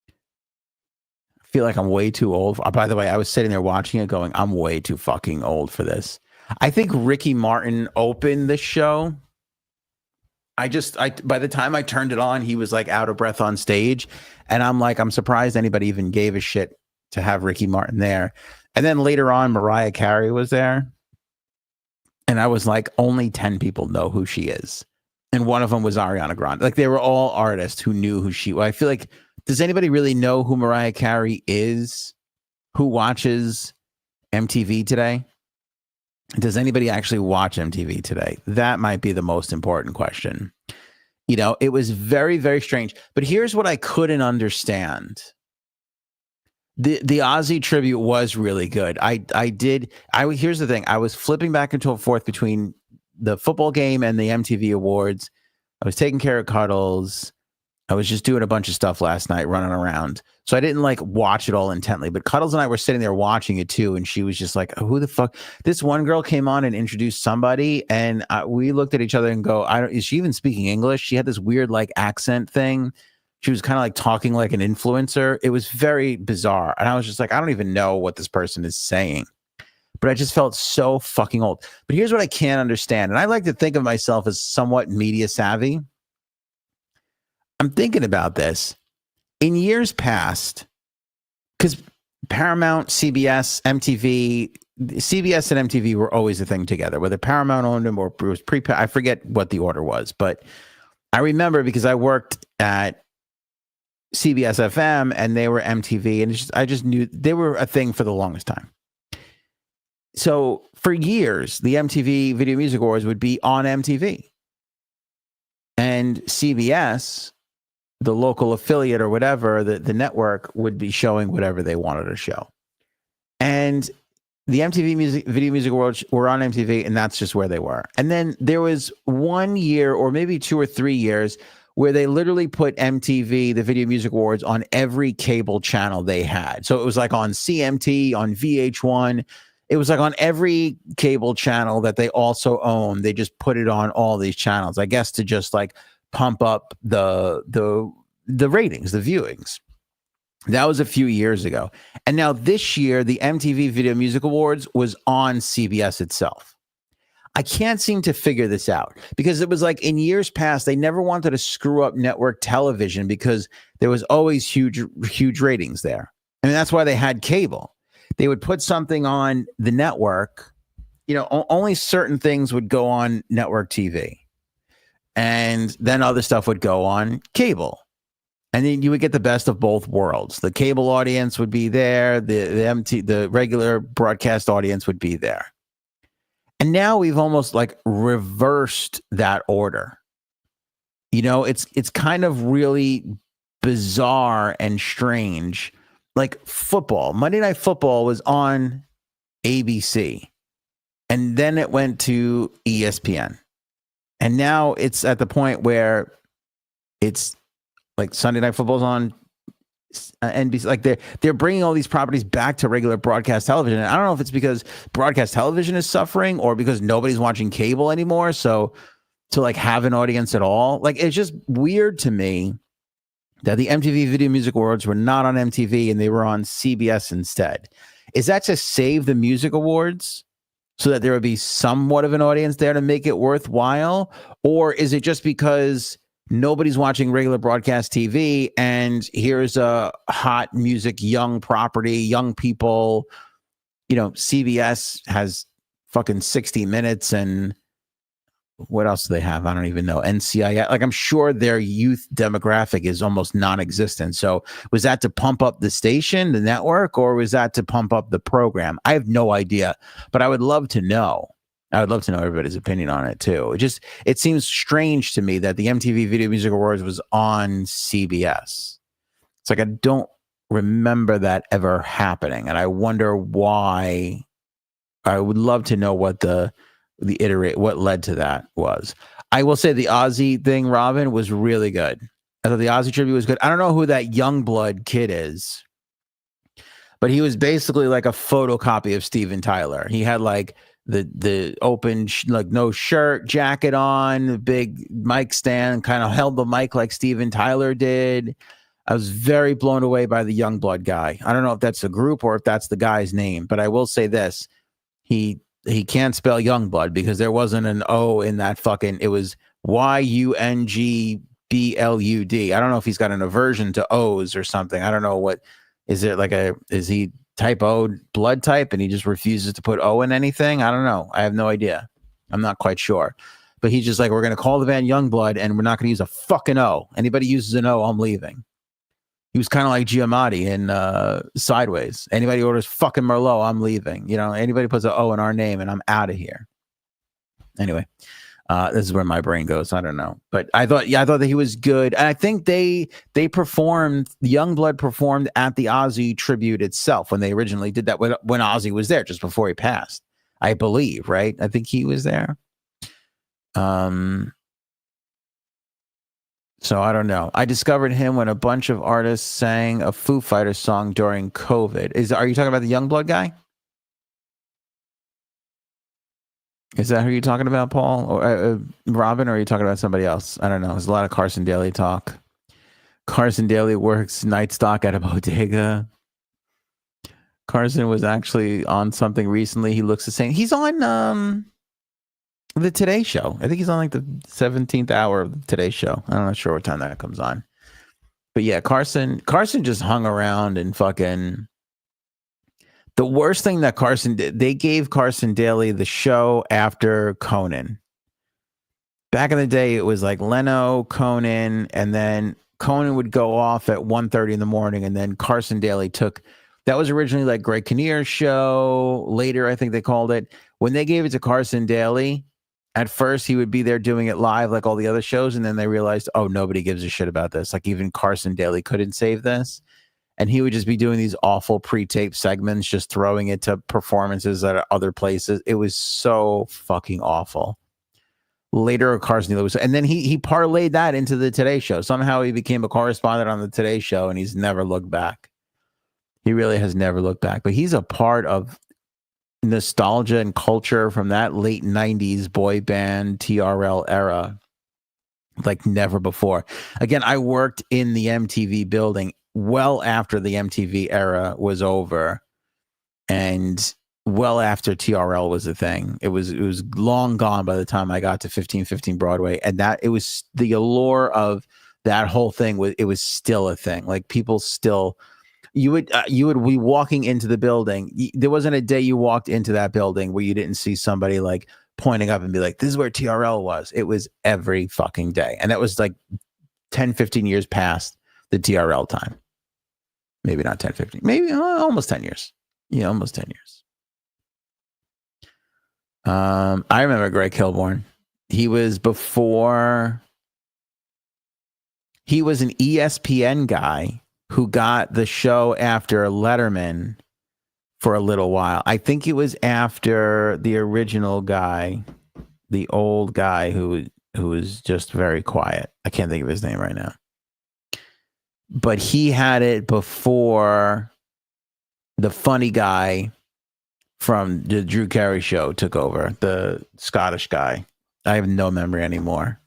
I feel like I'm way too old. By the way, I was sitting there watching it going, I'm way too fucking old for this. I think Ricky Martin opened the show. By the time I turned it on, he was like out of breath on stage. And I'm surprised anybody even gave a shit to have Ricky Martin there. And then later on, Mariah Carey was there. And I was like, only 10 people know who she is. And one of them was Ariana Grande. They were all artists who knew who she was. I feel like, does anybody really know who Mariah Carey is? Who watches MTV today? Does anybody actually watch MTV today? That might be the most important question. It was very, very strange. But here's what I couldn't understand. The Ozzy tribute was really good. Here's the thing. I was flipping back and forth between the football game and the MTV Awards. I was taking care of Cuddles. I was just doing a bunch of stuff last night, running around. So I didn't watch it all intently, but Cuddles and I were sitting there watching it too. And she was just like, oh, who the fuck? This one girl came on and introduced somebody. And we looked at each other and go, is she even speaking English? She had this weird accent thing. She was kind of talking like an influencer. It was very bizarre. And I was just like, I don't even know what this person is saying. But I just felt so fucking old. But here's what I can't understand. And I like to think of myself as somewhat media savvy. I'm thinking about this. In years past, because Paramount, CBS, MTV, CBS and MTV were always a thing together, whether Paramount owned them or it was I forget what the order was, but I remember because I worked at CBS FM and they were MTV, and I just knew they were a thing for the longest time. So for years, the MTV Video Music Awards would be on MTV. And CBS, the local affiliate or whatever, the network would be showing whatever they wanted to show. And the MTV Video Music Awards were on MTV, and that's just where they were. And then there was 1 year or maybe 2 or 3 years where they literally put MTV, the Video Music Awards, on every cable channel they had. So it was like on CMT, on VH1. It was like on every cable channel that they also own. They just put it on all these channels, I guess, to just like pump up the ratings, the viewings. That was a few years ago. And now this year, the MTV Video Music Awards was on CBS itself. I can't seem to figure this out because it was like in years past, they never wanted to screw up network television because there was always huge ratings there. I mean, that's why they had cable. They would put something on the network, you know, only certain things would go on network TV. And then other stuff would go on cable. And then you would get the best of both worlds. The cable audience would be there. The regular broadcast audience would be there. And now we've almost like reversed that order. You know, it's kind of really bizarre and strange. Like football, Monday Night Football was on ABC. And then it went to ESPN. And now it's at the point where it's like Sunday Night Football's on NBC. Like they're bringing all these properties back to regular broadcast television. And I don't know if it's because broadcast television is suffering or because nobody's watching cable anymore. So to like have an audience at all, like it's just weird to me that the MTV Video Music Awards were not on MTV and they were on CBS instead. Is that to save the music awards so that there would be somewhat of an audience there to make it worthwhile? Or is it just because nobody's watching regular broadcast TV and here's a hot music, young property, young people? You know, CBS has fucking 60 Minutes and what else do they have? I don't even know. NCIS. Like, I'm sure their youth demographic is almost non-existent. So was that to pump up the station, the network, or was that to pump up the program? I have no idea, but I would love to know. I would love to know everybody's opinion on it too. It seems strange to me that the MTV Video Music Awards was on CBS. It's like, I don't remember that ever happening. And I wonder why. I would love to know what what led to that was. I will say the Ozzy thing, Robin, was really good. I thought the Ozzy tribute was good. I don't know who that Youngblood kid is, but he was basically like a photocopy of Steven Tyler. He had like the open, like no shirt, jacket on, the big mic stand, kind of held the mic like Steven Tyler did. I was very blown away by the Youngblood guy. I don't know if that's a group or if that's the guy's name, but I will say this. He can't spell Youngblood because there wasn't an O in that fucking, it was Youngblud. I don't know if he's got an aversion to O's or something. I don't know what, is he type O blood type and he just refuses to put O in anything? I don't know. I have no idea. I'm not quite sure. But he's just like, we're going to call the band Youngblood and we're not going to use a fucking O. Anybody uses an O, I'm leaving. He was kind of like Giamatti in Sideways. Anybody orders fucking Merlot, I'm leaving. You know, anybody puts an O in our name and I'm out of here. Anyway, this is where my brain goes. I don't know. But I thought that he was good. And I think they performed, Youngblood performed at the Ozzy tribute itself when they originally did that, when Ozzy was there, just before he passed. I believe, right? I think he was there. So I don't know. I discovered him when a bunch of artists sang a Foo Fighters song during COVID. Are you talking about the Youngblood guy? Is that who you're talking about, Paul or Robin, or are you talking about somebody else? I don't know. There's a lot of Carson Daly talk. Carson Daly works night stock at a bodega. Carson was actually on something recently. He looks the same. He's on the Today Show. I think he's on like the 17th hour of the Today Show. I'm not sure what time that comes on. But yeah, Carson just hung around and fucking. The worst thing that Carson did, they gave Carson Daly the show after Conan. Back in the day, it was like Leno, Conan, and then Conan would go off at 1:30 in the morning, and then Carson Daly took. That was originally like Greg Kinnear's show. Later, I think they called it. When they gave it to Carson Daly, at first he would be there doing it live like all the other shows, and then they realized, oh, nobody gives a shit about this. Like even Carson Daly couldn't save this. And he would just be doing these awful pre-taped segments, just throwing it to performances at other places. It was so fucking awful. Later, Carson Daly was, and then he parlayed that into the Today Show. Somehow he became a correspondent on the Today Show, and he's never looked back. He really has never looked back. But he's a part of nostalgia and culture from that late 90s boy band TRL era like never before. Again, I worked in the MTV building well after the MTV era was over and well after TRL was a thing. It was long gone by the time I got to 1515 Broadway, and that it was the allure of that whole thing was still a thing. Like people still you would be walking into the building. There wasn't a day you walked into that building where you didn't see somebody like pointing up and be like, this is where TRL was. It was every fucking day. And that was like 10, 15 years past the TRL time. Maybe not 10, 15, maybe almost 10 years. Yeah, almost 10 years. I remember Greg Kilborn. He was an ESPN guy who got the show after Letterman for a little while. I think it was after the original guy, the old guy who was just very quiet. I can't think of his name right now. But he had it before the funny guy from the Drew Carey show took over, the Scottish guy. I have no memory anymore.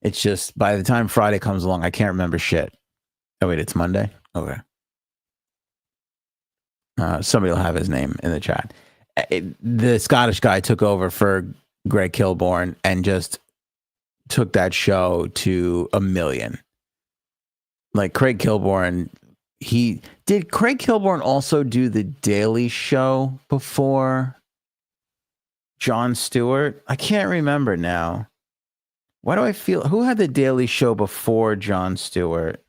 It's just by the time Friday comes along, I can't remember shit. Oh, wait, it's Monday? Okay. Somebody will have his name in the chat. The Scottish guy took over for Greg Kilborn and just took that show to a million. Like Craig Kilborn, did Craig Kilborn also do the Daily Show before Jon Stewart? I can't remember now. Why do I feel, who had the Daily Show before Jon Stewart?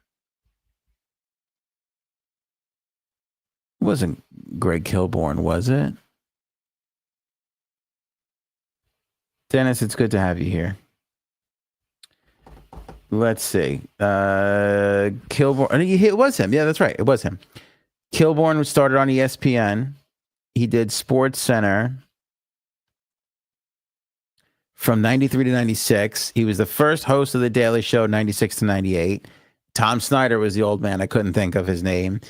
It wasn't Greg Kilborn, was it? Dennis, it's good to have you here. Let's see. Kilborn. It was him. Yeah, that's right. It was him. Kilborn started on ESPN. He did Sports Center from 93 to 96. He was the first host of The Daily Show, 96 to 98. Tom Snyder was the old man. I couldn't think of his name.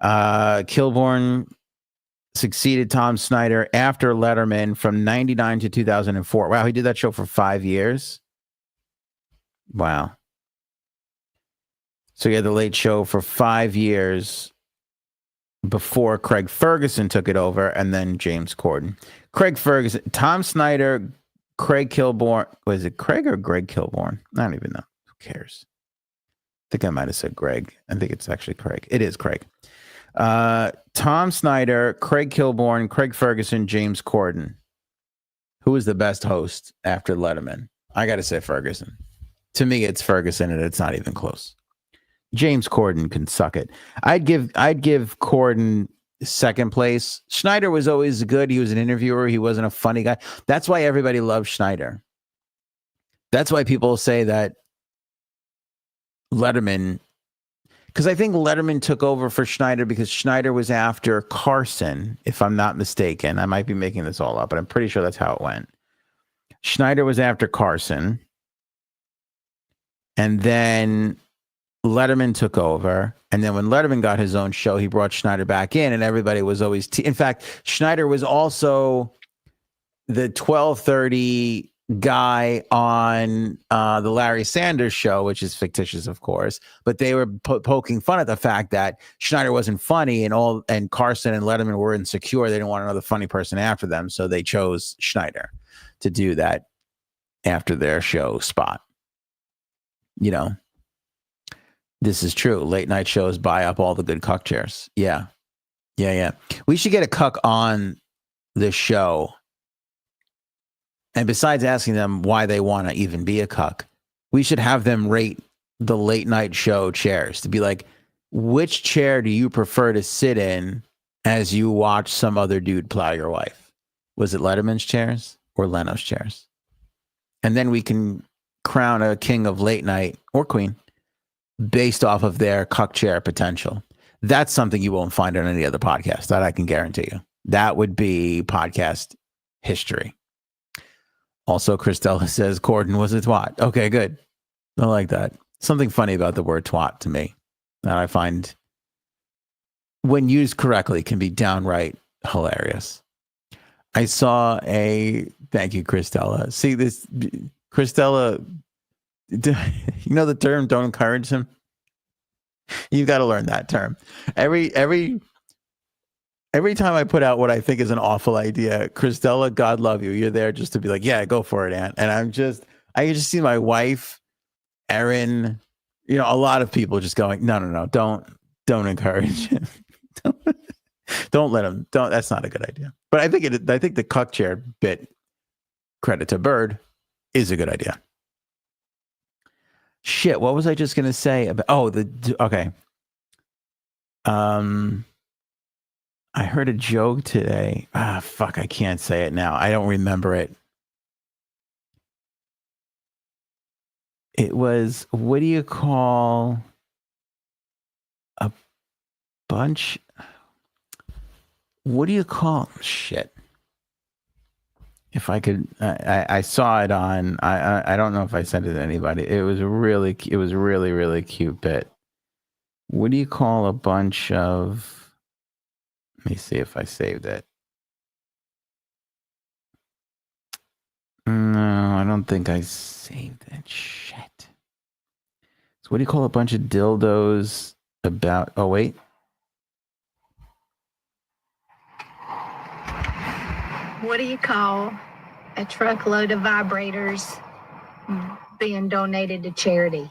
Kilborn succeeded Tom Snyder after Letterman from 99 to 2004. Wow, he did that show for 5 years. Wow. So he had the Late Show for 5 years before Craig Ferguson took it over, and then James Corden. Craig Ferguson, Tom Snyder, Craig Kilborn. Was it Craig or Greg Kilborn? I don't even know. Who cares? I think I might have said Greg. I think it's actually Craig. It is Craig. Tom Snyder, Craig Kilborn, Craig Ferguson, James Corden. Who was the best host after Letterman? I got to say Ferguson. To me, it's Ferguson, and it's not even close. James Corden can suck it. I'd give Corden second place. Schneider was always good. He was an interviewer. He wasn't a funny guy. That's why everybody loved Schneider. That's why people say that Letterman, because I think Letterman took over for Schneider because Schneider was after Carson, if I'm not mistaken. I might be making this all up, but I'm pretty sure that's how it went. Schneider was after Carson. And then Letterman took over. And then when Letterman got his own show, he brought Schneider back in, and everybody was always... in fact, Schneider was also the 12:30 guy on the Larry Sanders Show, which is fictitious, of course. But they were poking fun at the fact that Schneider wasn't funny, and Carson and Letterman were insecure. They didn't want another funny person after them, so they chose Schneider to do that after their show spot. You know, This is true. Late night shows buy up all the good cuck chairs. Yeah. We should get a cuck on the show. And besides asking them why they want to even be a cuck, we should have them rate the late night show chairs to be like, which chair do you prefer to sit in as you watch some other dude plow your wife? Was it Letterman's chairs or Leno's chairs? And then we can crown a king of late night or queen based off of their cuck chair potential. That's something you won't find on any other podcast. That I can guarantee you. That would be podcast history. Also, Christella says Corden was a twat. Okay, good. I like that. Something funny about the word twat to me that I find, when used correctly, can be downright hilarious. I saw thank you, Christella. See this, Christella, you know the term, don't encourage him? You've got to learn that term. Every time I put out what I think is an awful idea, Christella, God love you, you're there just to be like, yeah, go for it, Aunt. And I can just see my wife, Erin, a lot of people just going, no, don't encourage him. Don't let him. That's not a good idea. But I think the cuck chair bit, credit to Bird, is a good idea. Shit, what was I just gonna say about? Okay. I heard a joke today. Fuck, I can't say it now. I don't remember it. It was, what do you call a bunch? What do you call shit? If I could, I saw it on. I don't know if I sent it to anybody. It was really really cute bit. What do you call a bunch of? Let me see if I saved it. No, I don't think I saved that shit. So what do you call a bunch of dildos about? Oh wait. What do you call a truckload of vibrators being donated to charity?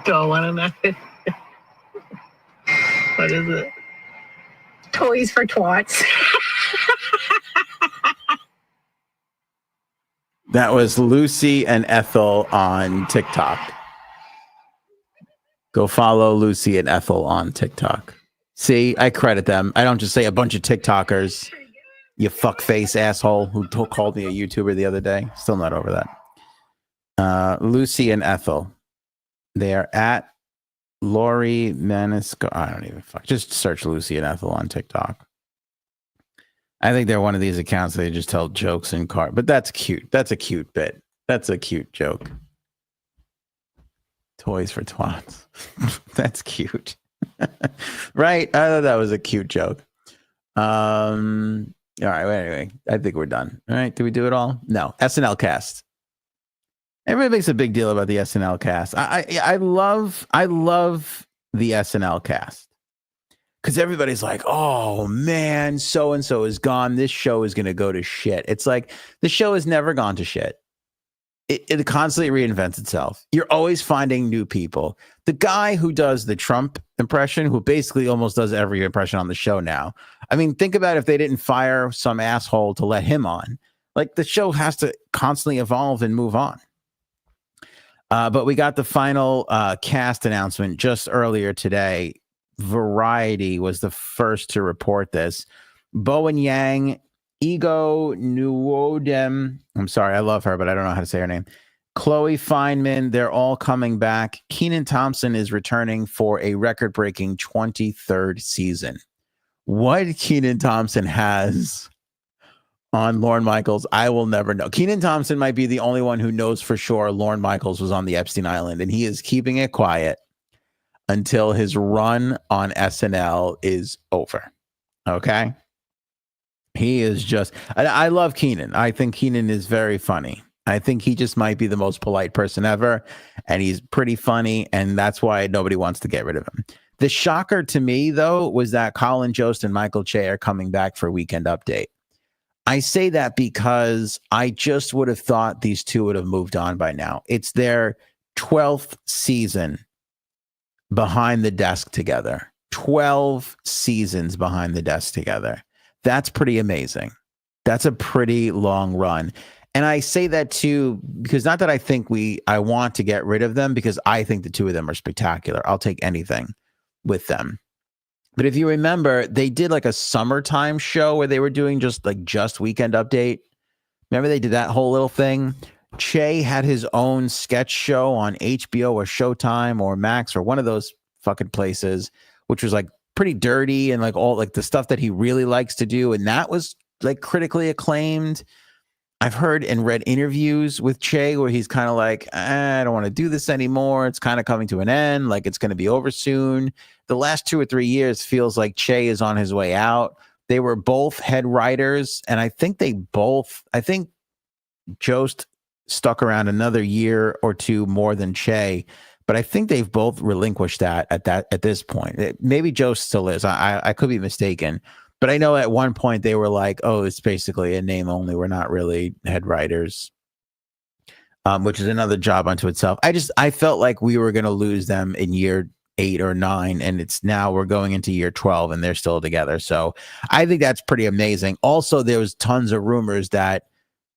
Don't want to know. What is it? Toys for twats. That was Lucy and Ethel on TikTok. Go follow Lucy and Ethel on TikTok. See, I credit them. I don't just say a bunch of TikTokers, you fuckface asshole who called me a YouTuber the other day. Still not over that. Lucy and Ethel. They are at Lori Manisco. I don't even fuck. Just search Lucy and Ethel on TikTok. I think they're one of these accounts that they just tell jokes in car. But that's cute. That's a cute bit. That's a cute joke. Toys for twats. That's cute. Right? I thought that was a cute joke. All right. Well, anyway, I think we're done. All right. Did we do it all? No. SNL cast. Everybody makes a big deal about the SNL cast. I love the SNL cast because everybody's like, oh man, so and so is gone. This show is going to go to shit. It's like the show has never gone to shit. It constantly reinvents itself. You're always finding new people. The guy who does the Trump impression, who basically almost does every impression on the show now. I mean, think about if they didn't fire some asshole to let him on. Like the show has to constantly evolve and move on. But we got the final cast announcement just earlier today. Variety was the first to report this. Bowen Yang, Ego Nuodem. I'm sorry, I love her, but I don't know how to say her name. Chloe Fineman, they're all coming back. Kenan Thompson is returning for a record-breaking 23rd season. What Kenan Thompson has on Lorne Michaels, I will never know. Kenan Thompson might be the only one who knows for sure Lorne Michaels was on the Epstein Island, and he is keeping it quiet until his run on SNL is over. Okay? He is just, I love Kenan. I think Kenan is very funny. I think he just might be the most polite person ever, and he's pretty funny, and that's why nobody wants to get rid of him. The shocker to me, though, was that Colin Jost and Michael Che are coming back for Weekend Update. I say that because I just would have thought these two would have moved on by now. It's their 12th season behind the desk together. 12 seasons behind the desk together. That's pretty amazing. That's a pretty long run. And I say that too, because not that I want to get rid of them, because I think the two of them are spectacular. I'll take anything with them. But if you remember, they did like a summertime show where they were doing just Weekend Update. Remember they did that whole little thing? Che had his own sketch show on HBO or Showtime or Max or one of those fucking places, which was like pretty dirty and like all like the stuff that he really likes to do. And that was like critically acclaimed. I've heard and read interviews with Che where he's kind of like, I don't want to do this anymore. It's kind of coming to an end. Like it's going to be over soon. The last 2 or 3 years feels like Che is on his way out. They were both head writers. And I think Jost stuck around another year or two more than Che. But I think they've both relinquished that at this point. Maybe Jost still is. I could be mistaken. But I know at one point they were like, oh, it's basically a name only. We're not really head writers, which is another job unto itself. I felt like we were going to lose them in year 8 or 9, and it's now we're going into year 12 and they're still together. So I think that's pretty amazing. Also, there was tons of rumors that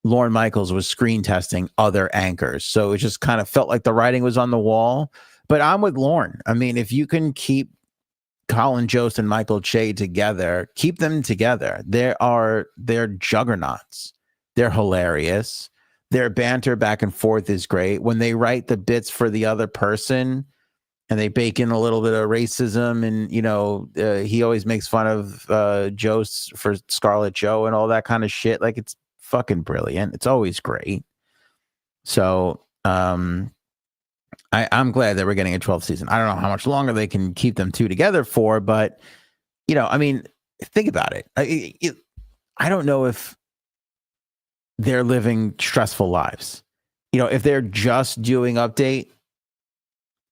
Lorne Michaels was screen testing other anchors. So it just kind of felt like the writing was on the wall. But I'm with Lorne. I mean, if you can keep Colin Jost and Michael Che together, keep them together. They're juggernauts. They're hilarious. Their banter back and forth is great. When they write the bits for the other person and they bake in a little bit of racism and, he always makes fun of Jost for Scarlet Joe and all that kind of shit. Like it's fucking brilliant. It's always great. So, I'm glad that we're getting a 12th season. I don't know how much longer they can keep them two together for, but I mean, think about it. I don't know if they're living stressful lives. If they're just doing update.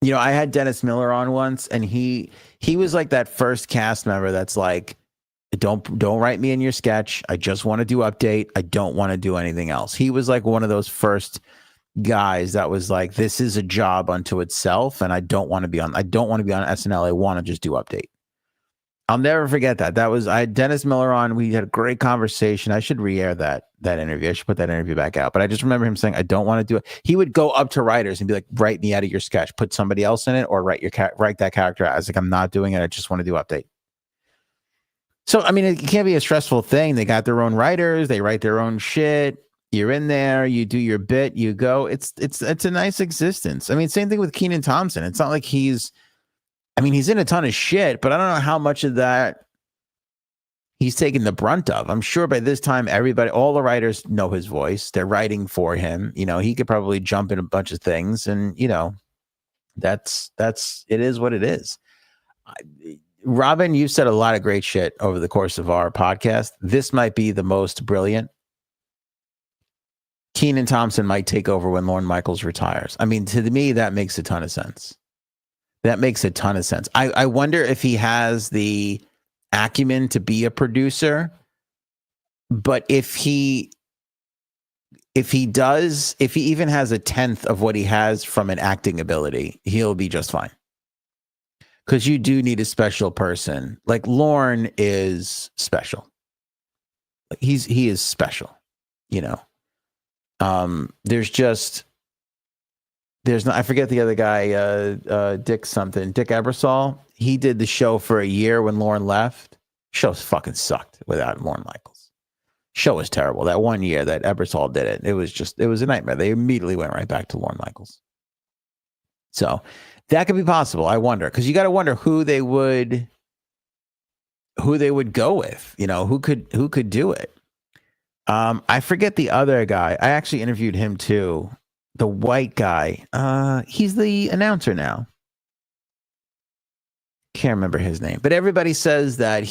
I had Dennis Miller on once, and he was like that first cast member that's like, don't write me in your sketch. I just want to do update. I don't want to do anything else. He was like one of those first guys that was like, this is a job unto itself, and I don't want to be on SNL. I want to just do update. I'll never forget that. I had Dennis Miller on. We had a great conversation. I should re-air that interview. I should put that interview back out. But I just remember him saying, I don't want to do it. He would go up to writers and be like, write me out of your sketch, put somebody else in it, or write that character out. I was like, I'm not doing it. I just want to do update. So, I mean, it can't be a stressful thing. They got their own writers. They write their own shit. You're in there, you do your bit, you go. It's a nice existence. I mean, same thing with Kenan Thompson. It's not like he's in a ton of shit, but I don't know how much of that he's taking the brunt of. I'm sure by this time, all the writers know his voice. They're writing for him. He could probably jump in a bunch of things, and that's it is what it is. Robin, you've said a lot of great shit over the course of our podcast. This might be the most brilliant. Kenan Thompson might take over when Lorne Michaels retires. I mean, to me, that makes a ton of sense. I wonder if he has the acumen to be a producer, but if he even has a 10th of what he has from an acting ability, he'll be just fine. Because you do need a special person. Like Lorne is special. He is special, I forget the other guy, Dick Ebersol. He did the show for a year when Lorne left. Show's fucking sucked without Lorne Michaels. Show was terrible. That 1 year that Ebersol did it, it was a nightmare. They immediately went right back to Lorne Michaels. So that could be possible. I wonder, because you got to wonder who they would go with. Who could do it. I forget the other guy. I actually interviewed him too. The white guy. He's the announcer now. Can't remember his name, but everybody says that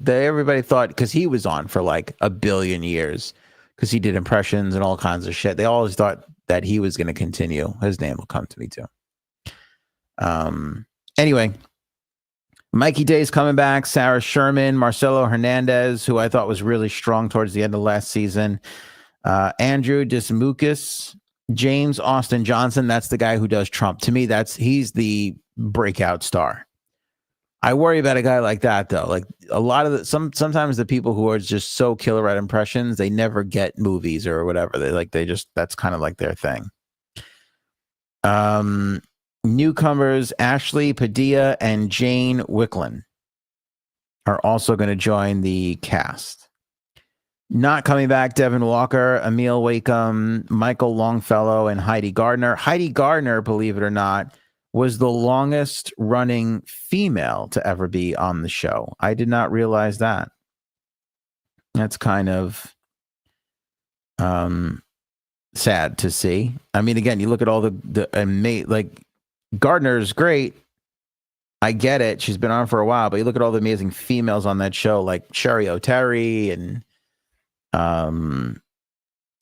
everybody thought, because he was on for like a billion years, because he did impressions and all kinds of shit. They always thought that he was going to continue. His name will come to me too. Anyway, Mikey Day's coming back. Sarah Sherman, Marcelo Hernandez, who I thought was really strong towards the end of last season. Andrew Dismukis, James Austin Johnson. That's the guy who does Trump. To me, he's the breakout star. I worry about a guy like that, though. Like a lot of sometimes the people who are just so killer at impressions, they never get movies or whatever. That's kind of like their thing. Newcomers Ashley Padilla and Jane Wicklund are also going to join the cast. Not coming back, Devin Walker, Emil Wakeham, Michael Longfellow, and Heidi Gardner. Heidi Gardner, believe it or not, was the longest running female to ever be on the show. I did not realize that. That's kind of sad to see. I mean, again, you look at all like Gardner's great. I get it. She's been on for a while, but you look at all the amazing females on that show, like Sherry O'Terry and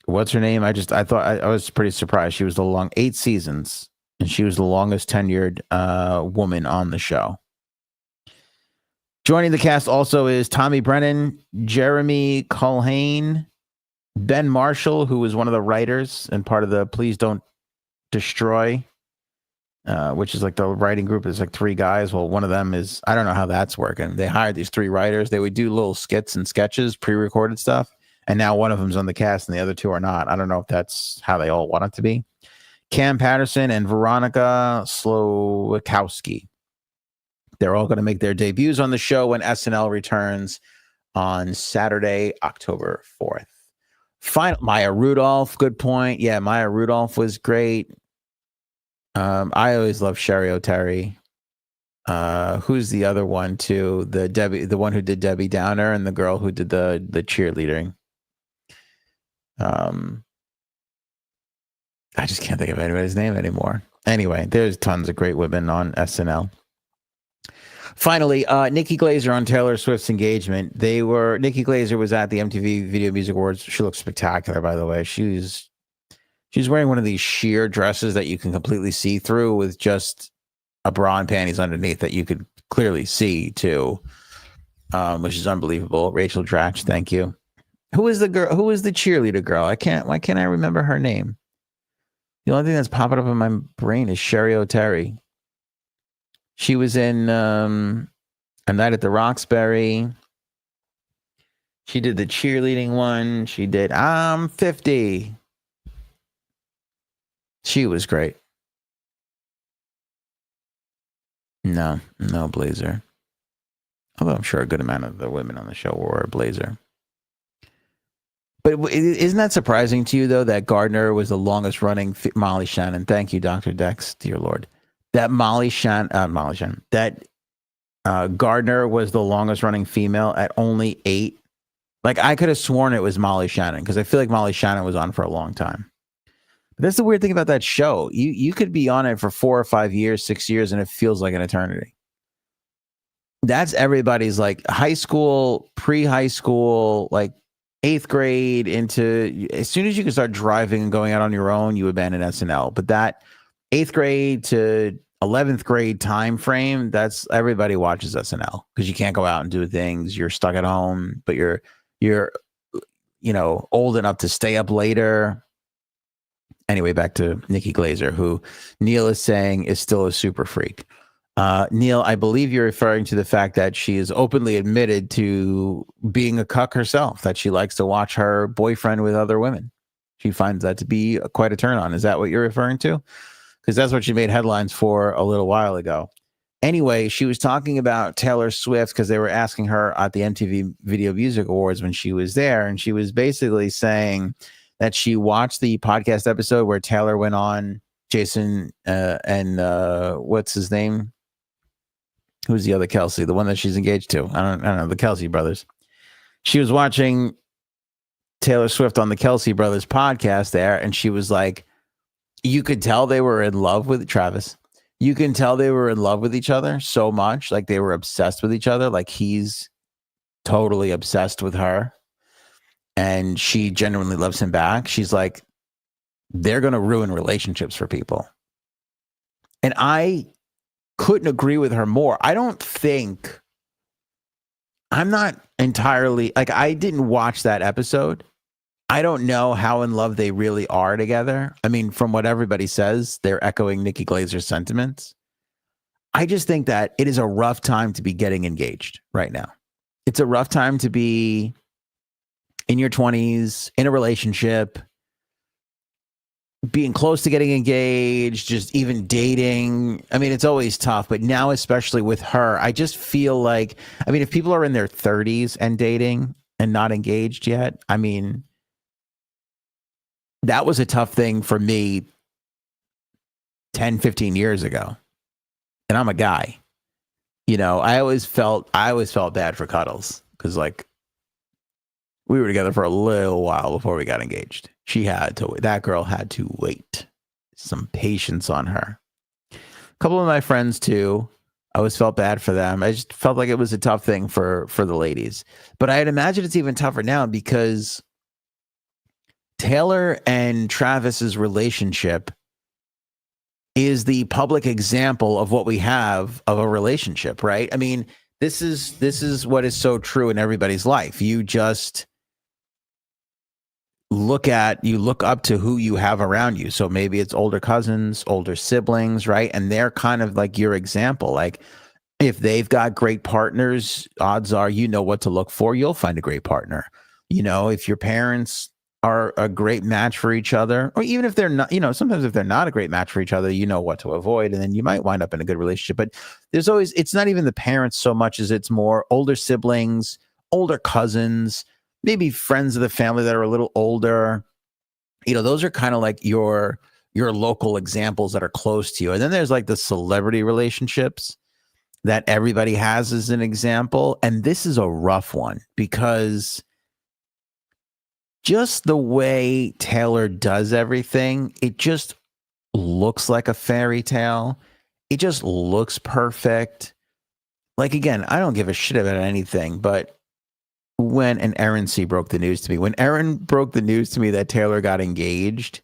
what's her name? I thought I was pretty surprised. She was 8 seasons, and she was the longest tenured woman on the show. Joining the cast also is Tommy Brennan, Jeremy Culhane, Ben Marshall, who was one of the writers and part of the Please Don't Destroy, which is like the writing group. There's like 3 guys. Well, one of them is, I don't know how that's working. They hired these 3 writers. They would do little skits and sketches, pre-recorded stuff. And now one of them's on the cast and the other 2 are not. I don't know if that's how they all want it to be. Cam Patterson and Veronica Slowakowski. They're all going to make their debuts on the show when SNL returns on Saturday, October 4th. Maya Rudolph, good point. Yeah, Maya Rudolph was great. I always love Sherry O'Terry. Who's the other one too? The one who did Debbie Downer and the girl who did the cheerleading. I just can't think of anybody's name anymore. Anyway, there's tons of great women on SNL. Finally, Nikki Glaser on Taylor Swift's engagement. Nikki Glaser was at the MTV Video Music Awards. She looks spectacular, by the way. She's wearing one of these sheer dresses that you can completely see through with just a bra and panties underneath that you could clearly see too, which is unbelievable. Rachel Dratch, thank you. Who is the girl? Who is the cheerleader girl? Why can't I remember her name? The only thing that's popping up in my brain is Sherry O'Terry. She was in A Night at the Roxbury. She did the cheerleading one. She did I'm 50. She was great. No blazer. Although I'm sure a good amount of the women on the show wore a blazer. But isn't that surprising to you, though, that Gardner was the longest running Molly Shannon? Thank you, Dr. Dex, dear Lord. That Gardner was the longest running female at only 8. Like, I could have sworn it was Molly Shannon because I feel like Molly Shannon was on for a long time. But that's the weird thing about that show. You could be on it for 4 or 5 years, 6 years, and it feels like an eternity. That's everybody's like high school, pre-high school, like 8th grade into, as soon as you can start driving and going out on your own, you abandon SNL. But that 8th grade to 11th grade time frame, that's everybody watches SNL because you can't go out and do things. You're stuck at home, but you're old enough to stay up later. Anyway, back to Nikki Glaser, who Neil is saying is still a super freak. Neil, I believe you're referring to the fact that she is openly admitted to being a cuck herself, that she likes to watch her boyfriend with other women. She finds that to be quite a turn on. Is that what you're referring to? Because that's what she made headlines for a little while ago. Anyway, she was talking about Taylor Swift because they were asking her at the MTV Video Music Awards when she was there. And she was basically saying that she watched the podcast episode where Taylor went on Jason and what's his name? Who's the other Kelsey? The one that she's engaged to? I don't know. The Kelsey brothers. She was watching Taylor Swift on the Kelsey brothers podcast there. And she was like, you could tell they were in love with Travis. You can tell they were in love with each other so much. Like they were obsessed with each other. Like he's totally obsessed with her. And she genuinely loves him back. She's like, they're going to ruin relationships for people. And I couldn't agree with her more. I'm not entirely, like, I didn't watch that episode. I don't know how in love they really are together. I mean, from what everybody says, they're echoing Nikki Glazer's sentiments. I just think that it is a rough time to be getting engaged right now. It's a rough time to be in your 20s, in a relationship, being close to getting engaged, just even dating. I mean, it's always tough, but now, especially with her, I just feel like, I mean, if people are in their 30s and dating and not engaged yet, I mean, that was a tough thing for me 10, 15 years ago. And I'm a guy. You know, I always felt bad for Cuddles because, like, we were together for a little while before we got engaged. That girl had to wait. Some patience on her. A couple of my friends too, I always felt bad for them. I just felt like it was a tough thing for the ladies. But I'd imagine it's even tougher now because Taylor and Travis's relationship is the public example of what we have of a relationship, right? I mean, this is what is so true in everybody's life. You just look up to who you have around you. So maybe it's older cousins, older siblings, right? And they're kind of like your example. Like, if they've got great partners, odds are you know what to look for. You'll find a great partner. You know, if your parents are a great match for each other, or even if they're not, you know, sometimes if they're not a great match for each other, you know what to avoid, and then you might wind up in a good relationship. But it's not even the parents so much as it's more older siblings, older cousins, maybe friends of the family that are a little older. You know, those are kind of like your local examples that are close to you. And then there's like the celebrity relationships that everybody has as an example. And this is a rough one because just the way Taylor does everything, it just looks like a fairy tale. It just looks perfect. Like, again, I don't give a shit about anything, but when Erin C. broke the news to me, when Erin broke the news to me that Taylor got engaged,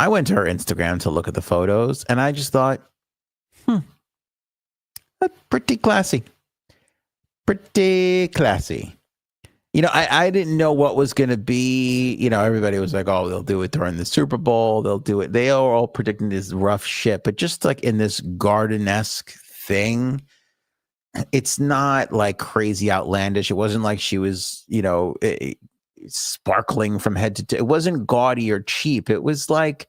I went to her Instagram to look at the photos, and I just thought, pretty classy. Pretty classy. You know, I didn't know what was going to be. You know, everybody was like, oh, they'll do it during the Super Bowl. They'll do it. They are all predicting this rough shit. But just like in this garden-esque thing, it's not like crazy outlandish. It wasn't like she was, you know, sparkling from head to toe. It wasn't gaudy or cheap. It was like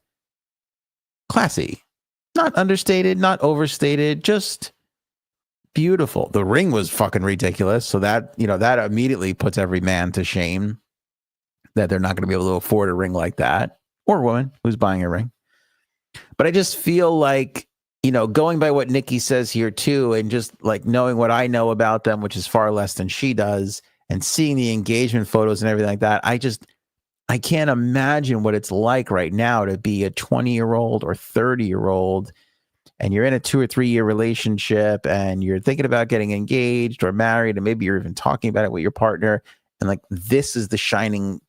classy. Not understated, not overstated, just beautiful. The ring was fucking ridiculous. So that, you know, that immediately puts every man to shame that they're not going to be able to afford a ring like that, or a woman who's buying a ring. But I just feel like, you know, going by what Nikki says here too, and just like knowing what I know about them, which is far less than she does, and seeing the engagement photos and everything like that, I can't imagine what it's like right now to be a 20-year-old or 30-year-old and you're in a 2 or 3 year relationship and you're thinking about getting engaged or married, and maybe you're even talking about it with your partner. And like, this is the shining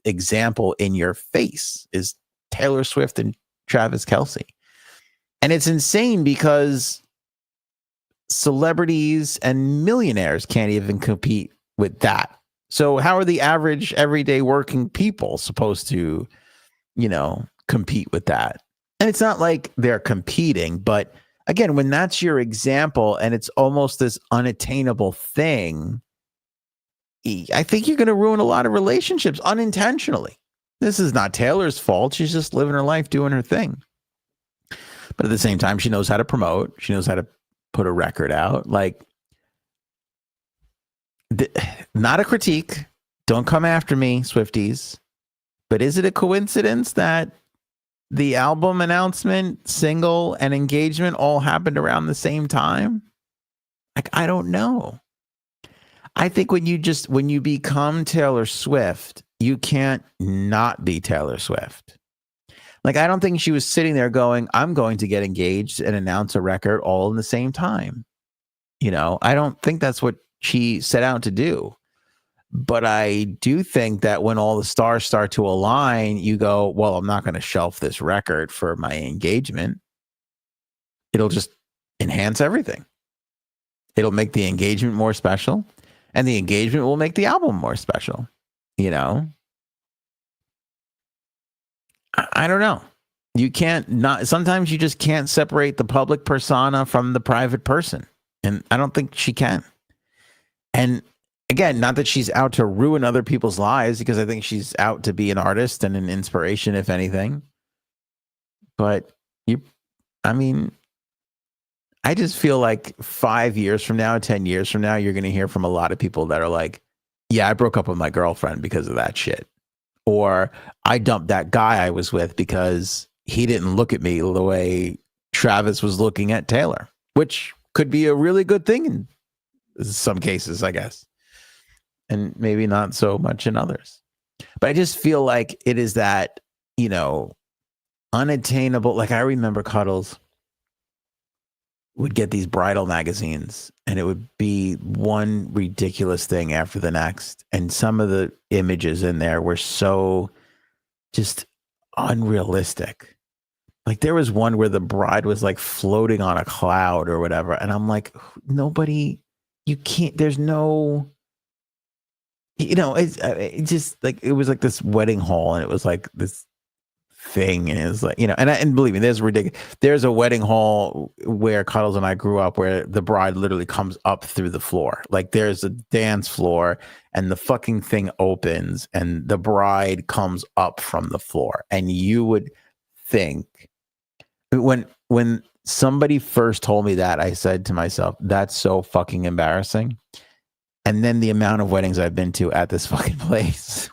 example in your face is Taylor Swift and Travis Kelce. And it's insane because celebrities and millionaires can't even compete with that. So how are the average everyday working people supposed to, you know, compete with that? And it's not like they're competing, but again, when that's your example and it's almost this unattainable thing, I think you're going to ruin a lot of relationships unintentionally. This is not Taylor's fault. She's just living her life, doing her thing. But at the same time, she knows how to promote. She knows how to put a record out. Like, not a critique. Don't come after me, Swifties. But is it a coincidence that the album announcement, single, and engagement all happened around the same time? Like, I don't know. I think when you become Taylor Swift, you can't not be Taylor Swift. Like, I don't think she was sitting there going, I'm going to get engaged and announce a record all in the same time. You know, I don't think that's what she set out to do. But I do think that when all the stars start to align, you go, well, I'm not going to shelf this record for my engagement. It'll just enhance everything. It'll make the engagement more special, and the engagement will make the album more special. You know, I don't know. You can't not. Sometimes you just can't separate the public persona from the private person, and I don't think she can. And again, not that she's out to ruin other people's lives, because I think she's out to be an artist and an inspiration, if anything. But I mean, I just feel like 5 years from now, 10 years from now, you're going to hear from a lot of people that are like, yeah, I broke up with my girlfriend because of that shit. Or I dumped that guy I was with because he didn't look at me the way Travis was looking at Taylor, which could be a really good thing in some cases, I guess. And maybe not so much in others. But I just feel like it is that, you know, unattainable. Like I remember Cuddles would get these bridal magazines, and it would be one ridiculous thing after the next. And some of the images in there were so just unrealistic. Like there was one where the bride was like floating on a cloud or whatever. And I'm like, nobody, you can't, there's no, you know, it just like, it was like this wedding hall, and it was like this thing, and it was like, you know, and believe me, there's ridiculous. There's a wedding hall where Cuddles and I grew up where the bride literally comes up through the floor. Like there's a dance floor, and the fucking thing opens, and the bride comes up from the floor. And you would think, when somebody first told me that, I said to myself, that's so fucking embarrassing. And then the amount of weddings I've been to at this fucking place,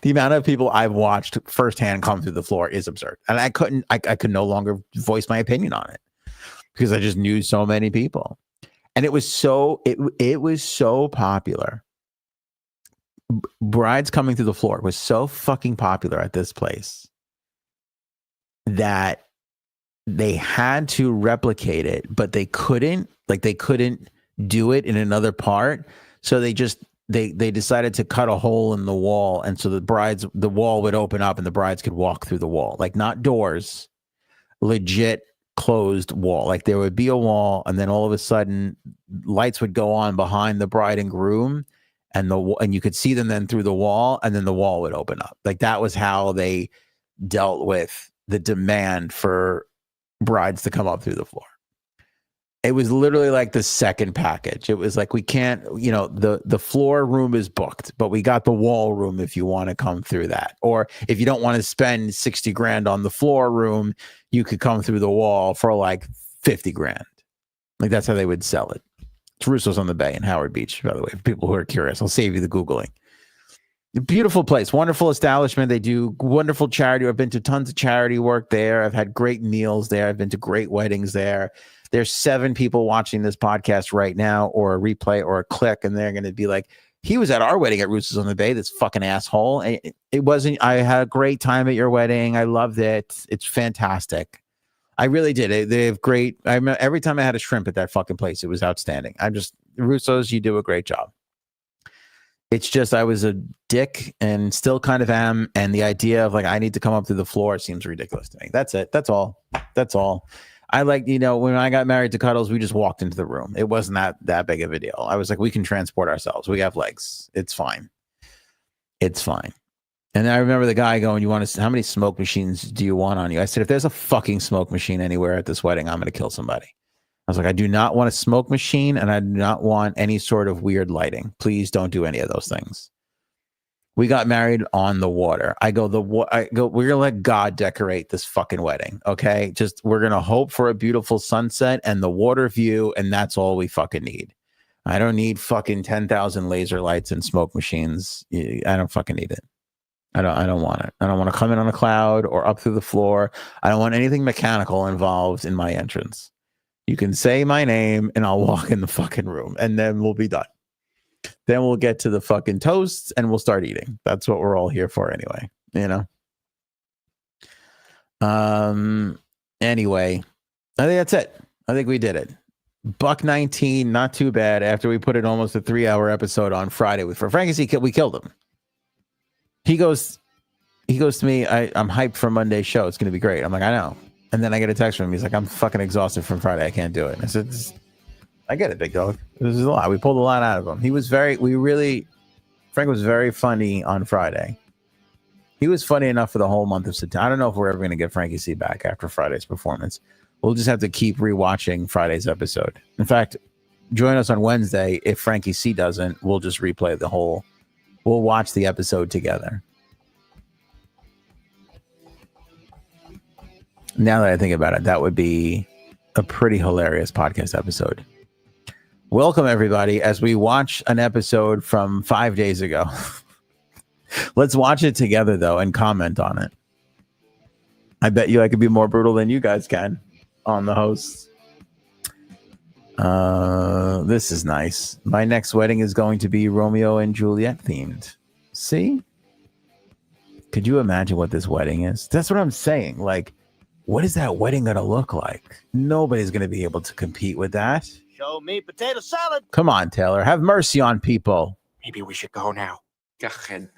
the amount of people I've watched firsthand come through the floor is absurd. And I could no longer voice my opinion on it because I just knew so many people. And it was so popular. Brides coming through the floor was so fucking popular at this place that they had to replicate it, but they couldn't do it in another part. So they decided to cut a hole in the wall. And so the wall would open up and the brides could walk through the wall, like not doors, legit closed wall. Like there would be a wall, and then all of a sudden lights would go on behind the bride and groom, and you could see them then through the wall, and then the wall would open up. Like that was how they dealt with the demand for brides to come up through the floor. It was literally like the second package. It was like, we can't, you know, the floor room is booked, but we got the wall room if you want to come through that. Or if you don't want to spend 60 grand on the floor room, you could come through the wall for like 50 grand. Like that's how they would sell it. It's Russo's on the Bay in Howard Beach, by the way, for people who are curious. I'll save you the Googling. Beautiful place, wonderful establishment. They do wonderful charity. I've been to tons of charity work there. I've had great meals there. I've been to great weddings there. There's 7 people watching this podcast right now, or a replay or a click, and they're going to be like, he was at our wedding at Russo's on the Bay, this fucking asshole. It wasn't, I had a great time at your wedding. I loved it. It's fantastic. I really did. They have great, I remember every time I had a shrimp at that fucking place, it was outstanding. Russo's, you do a great job. It's just, I was a dick and still kind of am. And the idea of like, I need to come up through the floor seems ridiculous to me. That's it. That's all. I like, you know, when I got married to Cuddles, we just walked into the room. It wasn't that big of a deal. I was like, we can transport ourselves. We have legs. It's fine. It's fine. And I remember the guy going, how many smoke machines do you want on you? I said, if there's a fucking smoke machine anywhere at this wedding, I'm going to kill somebody. I was like, I do not want a smoke machine, and I do not want any sort of weird lighting. Please don't do any of those things. We got married on the water. I go, we're going to let God decorate this fucking wedding. Okay. Just, we're going to hope for a beautiful sunset and the water view. And that's all we fucking need. I don't need fucking 10,000 laser lights and smoke machines. I don't fucking need it. I don't want it. I don't want to come in on a cloud or up through the floor. I don't want anything mechanical involved in my entrance. You can say my name and I'll walk in the fucking room, and then we'll be done. Then we'll get to the fucking toasts and we'll start eating. That's what we're all here for anyway, you know? Anyway, I think that's it. I think we did it. $1.19, not too bad after we put in almost a 3-hour episode on Friday with Frankie. We killed him. He goes to me, I'm hyped for Monday's show. It's going to be great. I'm like, I know. And then I get a text from him. He's like, I'm fucking exhausted from Friday. I can't do it. And I said, I get it, big dog. This is a lot. We pulled a lot out of him. Frank was very funny on Friday. He was funny enough for the whole month of September. I don't know if we're ever going to get Frankie C back after Friday's performance. We'll just have to keep rewatching Friday's episode. In fact, join us on Wednesday. If Frankie C doesn't, we'll just replay we'll watch the episode together. Now that I think about it, that would be a pretty hilarious podcast episode. Welcome, everybody, as we watch an episode from 5 days ago. Let's watch it together, though, and comment on it. I bet you I could be more brutal than you guys can on the hosts. This is nice. My next wedding is going to be Romeo and Juliet themed. See? Could you imagine what this wedding is? That's what I'm saying. Like, what is that wedding going to look like? Nobody's going to be able to compete with that. Show me potato salad. Come on, Taylor. Have mercy on people. Maybe we should go now. Go ahead.